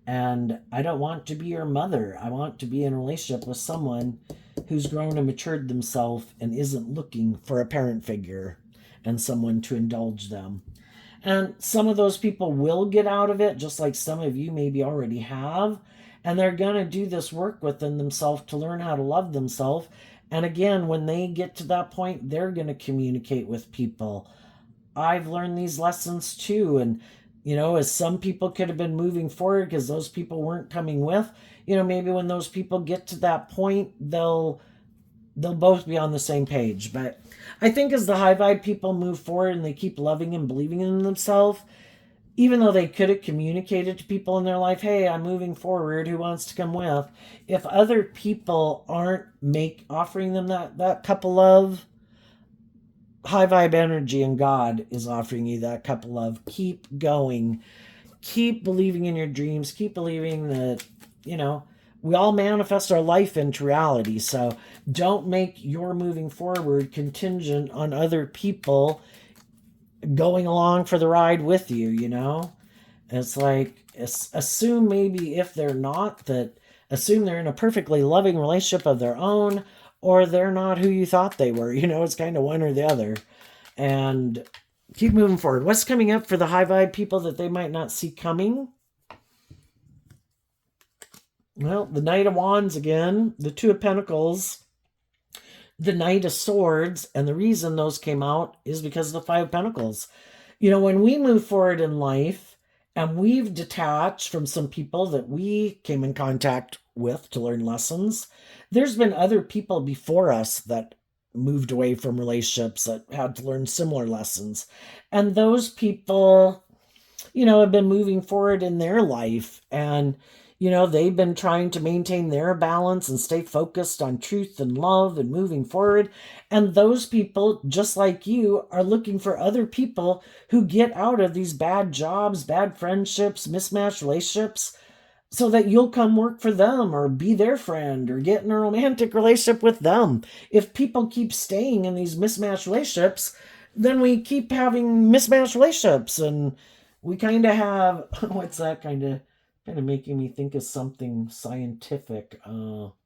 and I don't want to be your mother. I want to be in a relationship with someone who's grown and matured themselves and isn't looking for a parent figure and someone to indulge them. And some of those people will get out of it, just like some of you maybe already have. And they're going to do this work within themselves to learn how to love themselves. And again, when they get to that point, they're going to communicate with people. I've learned these lessons too. And, as some people could have been moving forward because those people weren't coming with, maybe when those people get to that point, they'll both be on the same page. But I think as the high vibe people move forward and they keep loving and believing in themselves, even though they could have communicated to people in their life, hey, I'm moving forward, who wants to come with? If other people aren't offering them that cup of love, high vibe energy and God is offering you that cup of love. Keep going. Keep believing in your dreams. Keep believing that, we all manifest our life into reality. So don't make your moving forward contingent on other people going along for the ride with you. It's like, assume maybe if they're not, that assume they're in a perfectly loving relationship of their own, or they're not who you thought they were. It's kind of one or the other. And keep moving forward. What's coming up for the high vibe people that they might not see coming? Well, the Knight of Wands again, the Two of Pentacles, the Knight of Swords, and the reason those came out is because of the Five of Pentacles. When we move forward in life and we've detached from some people that we came in contact with to learn lessons, there's been other people before us that moved away from relationships that had to learn similar lessons. And those people, have been moving forward in their life and they've been trying to maintain their balance and stay focused on truth and love and moving forward. And those people, just like you, are looking for other people who get out of these bad jobs, bad friendships, mismatched relationships, so that you'll come work for them or be their friend or get in a romantic relationship with them. If people keep staying in these mismatched relationships, then we keep having mismatched relationships and we kind of have, what's that kind of making me think of something scientific. Probably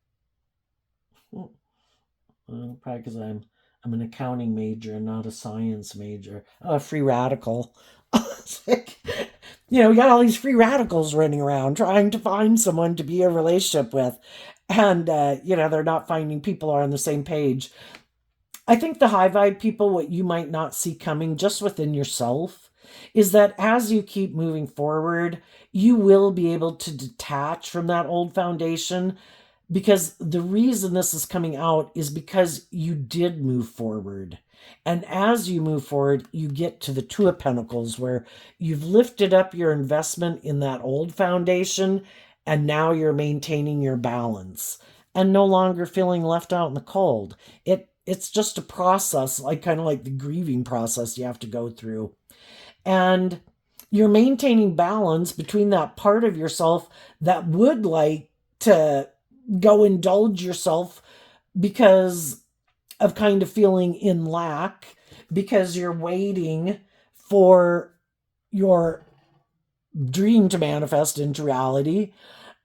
because I'm an accounting major and not a science major. Oh, a free radical. Like, we got all these free radicals running around trying to find someone to be a relationship with, and they're not finding people are on the same page. I think the high vibe people, what you might not see coming just within yourself, is that as you keep moving forward, you will be able to detach from that old foundation, because the reason this is coming out is because you did move forward. And as you move forward, you get to the Two of Pentacles, where you've lifted up your investment in that old foundation, and now you're maintaining your balance and no longer feeling left out in the cold. It's just a process, like kind of like the grieving process you have to go through. And you're maintaining balance between that part of yourself that would like to go indulge yourself because of kind of feeling in lack, because you're waiting for your dream to manifest into reality,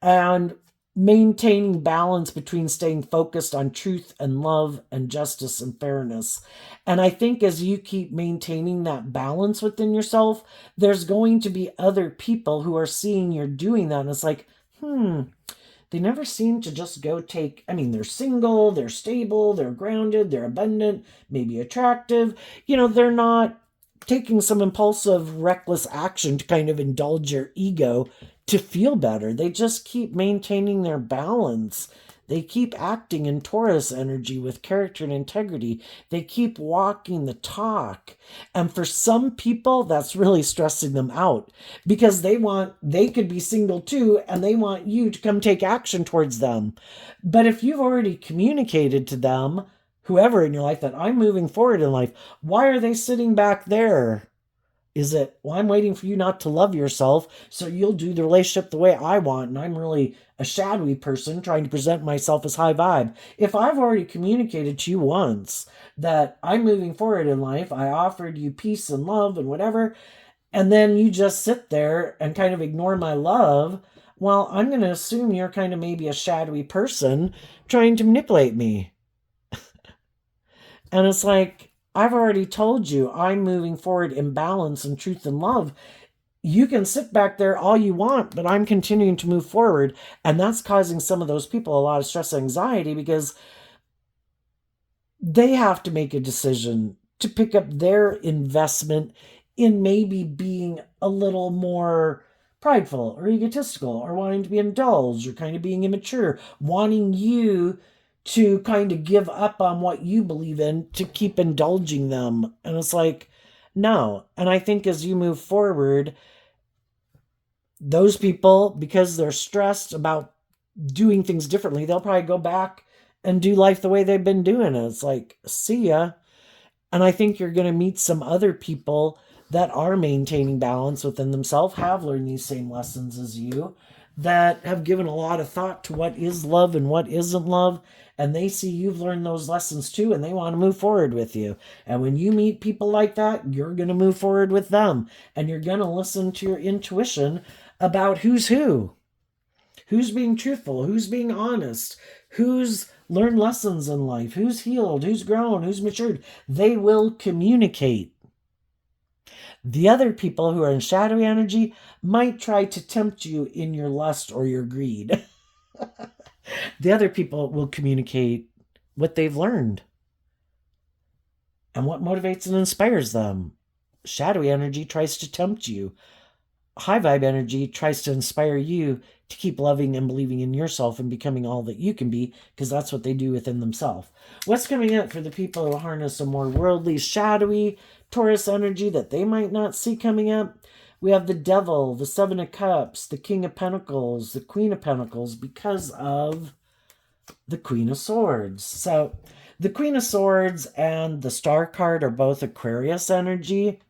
and maintaining balance between staying focused on truth and love and justice and fairness. And I think as you keep maintaining that balance within yourself, there's going to be other people who are seeing you're doing that. And it's like, they never seem to just go take, I mean, they're single, they're stable, they're grounded, they're abundant, maybe attractive. They're not taking some impulsive, reckless action to kind of indulge your ego to feel better. They just keep maintaining their balance. They keep acting in Taurus energy with character and integrity. They keep walking the talk. And for some people, that's really stressing them out because they could be single too, and they want you to come take action towards them. But if you've already communicated to them, whoever in your life, that I'm moving forward in life, why are they sitting back there? Is it, well, I'm waiting for you not to love yourself, so you'll do the relationship the way I want, and I'm really a shadowy person trying to present myself as high vibe. If I've already communicated to you once that I'm moving forward in life, I offered you peace and love and whatever, and then you just sit there and kind of ignore my love, well, I'm going to assume you're kind of maybe a shadowy person trying to manipulate me. And it's like, I've already told you I'm moving forward in balance and truth and love. You can sit back there all you want, but I'm continuing to move forward. And that's causing some of those people a lot of stress and anxiety because they have to make a decision to pick up their investment in maybe being a little more prideful or egotistical or wanting to be indulged or kind of being immature, wanting you to kind of give up on what you believe in to keep indulging them. And it's like, no. And I think as you move forward, those people, because they're stressed about doing things differently, they'll probably go back and do life the way they've been doing it. It's like, see ya. And I think you're going to meet some other people that are maintaining balance within themselves, have learned these same lessons as you, that have given a lot of thought to what is love and what isn't love. And they see you've learned those lessons too, and they want to move forward with you. And when you meet people like that, you're going to move forward with them. And you're going to listen to your intuition about who's who's being truthful, who's being honest, who's learned lessons in life, who's healed, who's grown, who's matured. They will communicate. The other people who are in shadowy energy might try to tempt you in your lust or your greed. The other people will communicate what they've learned and what motivates and inspires them. Shadowy energy tries to tempt you. High vibe energy tries to inspire you to keep loving and believing in yourself and becoming all that you can be, because that's what they do within themselves. What's coming up for the people who harness a more worldly, shadowy Taurus energy that they might not see coming up? We have the Devil, the Seven of Cups, the King of Pentacles, the Queen of Pentacles, because of the Queen of Swords. So the Queen of Swords and the Star card are both Aquarius energy,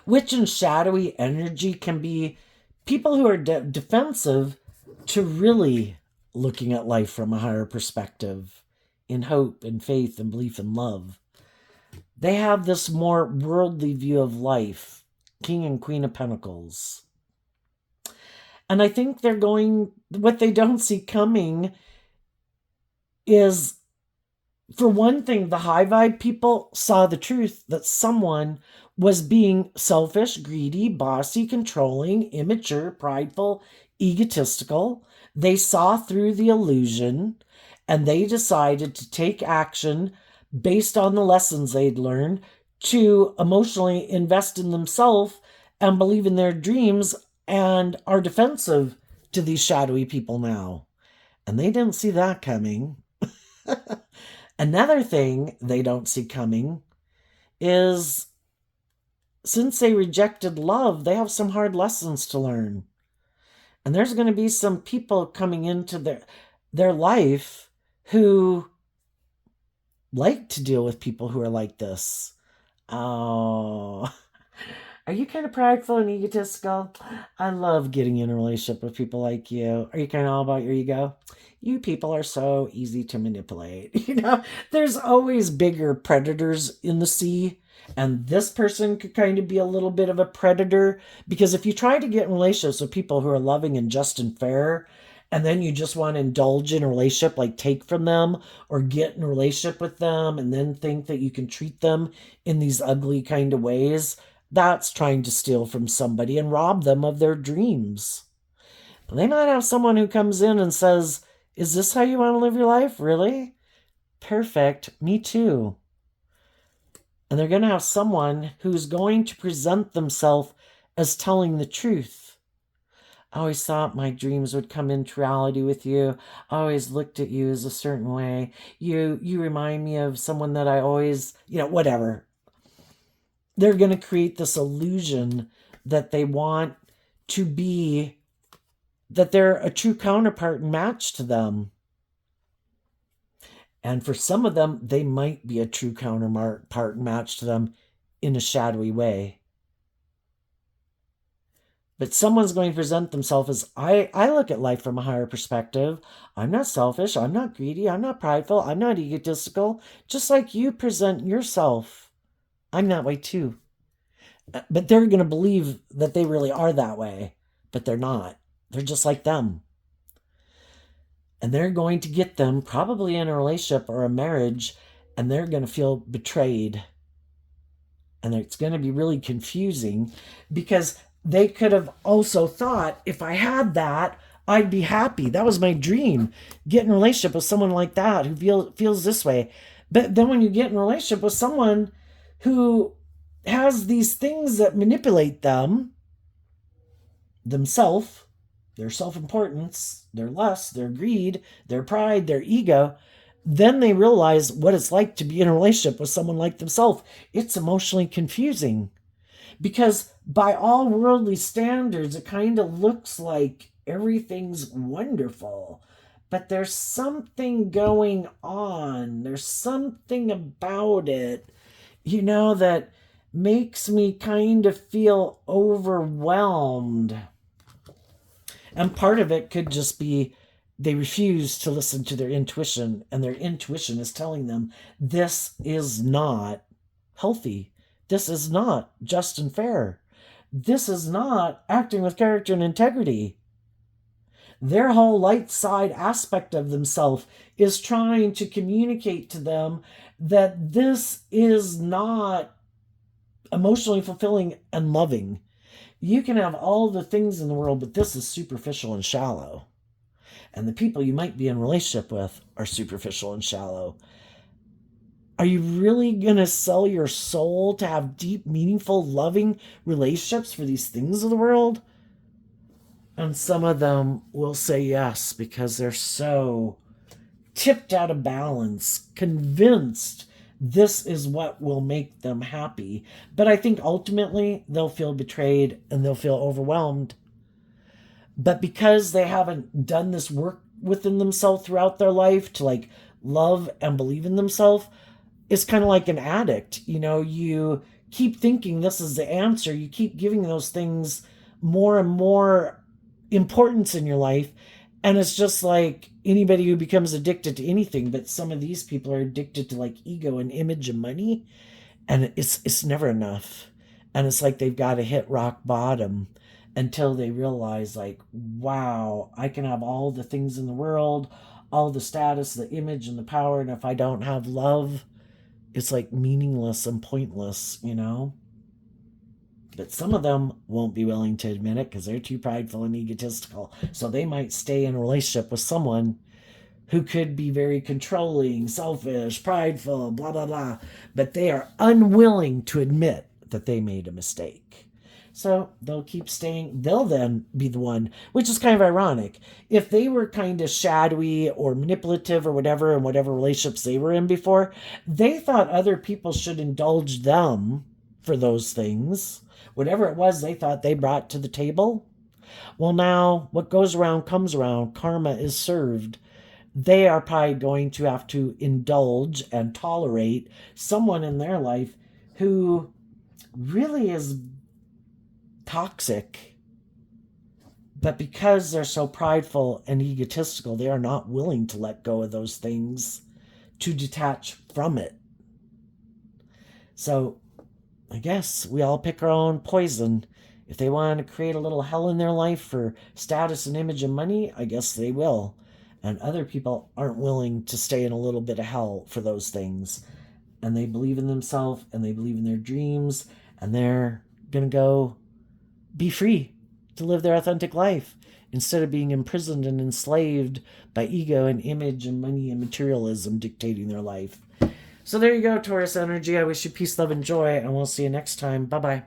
which in shadowy energy can be people who are defensive to really looking at life from a higher perspective, in hope and faith and belief and love. They have this more worldly view of life, King and Queen of Pentacles. And I think what they don't see coming is, for one thing, the high vibe people saw the truth that someone was being selfish, greedy, bossy, controlling, immature, prideful, egotistical. They saw through the illusion and they decided to take action based on the lessons they'd learned to emotionally invest in themselves and believe in their dreams, and are defensive to these shadowy people now. And they didn't see that coming. Another thing they don't see coming is, since they rejected love, they have some hard lessons to learn. And there's going to be some people coming into their life who like to deal with people who are like this. Oh, Are you kind of prideful and egotistical? I love getting in a relationship with people like you. Are you kind of all about your ego? You people are so easy to manipulate. There's always bigger predators in the sea. And this person could kind of be a little bit of a predator, because if you try to get in relationships with people who are loving and just and fair, and then you just want to indulge in a relationship, like take from them or get in a relationship with them, and then think that you can treat them in these ugly kind of ways, that's trying to steal from somebody and rob them of their dreams. They might have someone who comes in and says, "Is this how you want to live your life? Really? Perfect. Me too." And they're going to have someone who's going to present themselves as telling the truth. "I always thought my dreams would come into reality with you. I always looked at you as a certain way. You remind me of someone that I always, whatever." They're going to create this illusion that they want to be, that they're a true counterpart and match to them. And for some of them, they might be a true counterpart and match to them in a shadowy way. But someone's going to present themselves as, I look at life from a higher perspective. I'm not selfish. I'm not greedy. I'm not prideful. I'm not egotistical. Just like you present yourself. I'm that way too. But they're going to believe that they really are that way. But they're not. They're just like them. And they're going to get them probably in a relationship or a marriage, and they're going to feel betrayed. And it's going to be really confusing, because they could have also thought, if I had that, I'd be happy. That was my dream. Get in a relationship with someone like that who feels this way. But then when you get in a relationship with someone who has these things that manipulate themselves, their self-importance, their lust, their greed, their pride, their ego, then they realize what it's like to be in a relationship with someone like themselves. It's emotionally confusing, because by all worldly standards, it kind of looks like everything's wonderful. But there's something going on. There's something about it, that makes me kind of feel overwhelmed. And part of it could just be they refuse to listen to their intuition, and their intuition is telling them this is not healthy. This is not just and fair. This is not acting with character and integrity. Their whole light side aspect of themselves is trying to communicate to them that this is not emotionally fulfilling and loving. You can have all the things in the world, but this is superficial and shallow. And the people you might be in a relationship with are superficial and shallow. Are you really going to sell your soul to have deep, meaningful, loving relationships for these things of the world? And some of them will say yes, because they're so tipped out of balance, convinced this is what will make them happy. But I think ultimately they'll feel betrayed and they'll feel overwhelmed. But because they haven't done this work within themselves throughout their life to love and believe in themselves, it's kind of like an addict. You keep thinking this is the answer. You keep giving those things more and more importance in your life. And it's just like anybody who becomes addicted to anything, but some of these people are addicted to ego and image and money, and it's never enough. And it's like they've got to hit rock bottom until they realize wow, I can have all the things in the world, all the status, the image, and the power, and if I don't have love, it's meaningless and pointless. But some of them won't be willing to admit it because they're too prideful and egotistical. So they might stay in a relationship with someone who could be very controlling, selfish, prideful, blah, blah, blah. But they are unwilling to admit that they made a mistake. So they'll keep staying. They'll then be the one, which is kind of ironic. If they were kind of shadowy or manipulative or whatever in whatever relationships they were in before, they thought other people should indulge them for those things. Whatever it was they thought they brought to the table. Well, now what goes around comes around. Karma is served. They are probably going to have to indulge and tolerate someone in their life who really is toxic. But because they're so prideful and egotistical, they are not willing to let go of those things, to detach from it. So I guess we all pick our own poison. If they want to create a little hell in their life for status and image and money, I guess they will. And other people aren't willing to stay in a little bit of hell for those things. And they believe in themselves and they believe in their dreams, and they're going to go be free to live their authentic life instead of being imprisoned and enslaved by ego and image and money and materialism dictating their life. So there you go, Taurus energy. I wish you peace, love, and joy, and we'll see you next time. Bye-bye.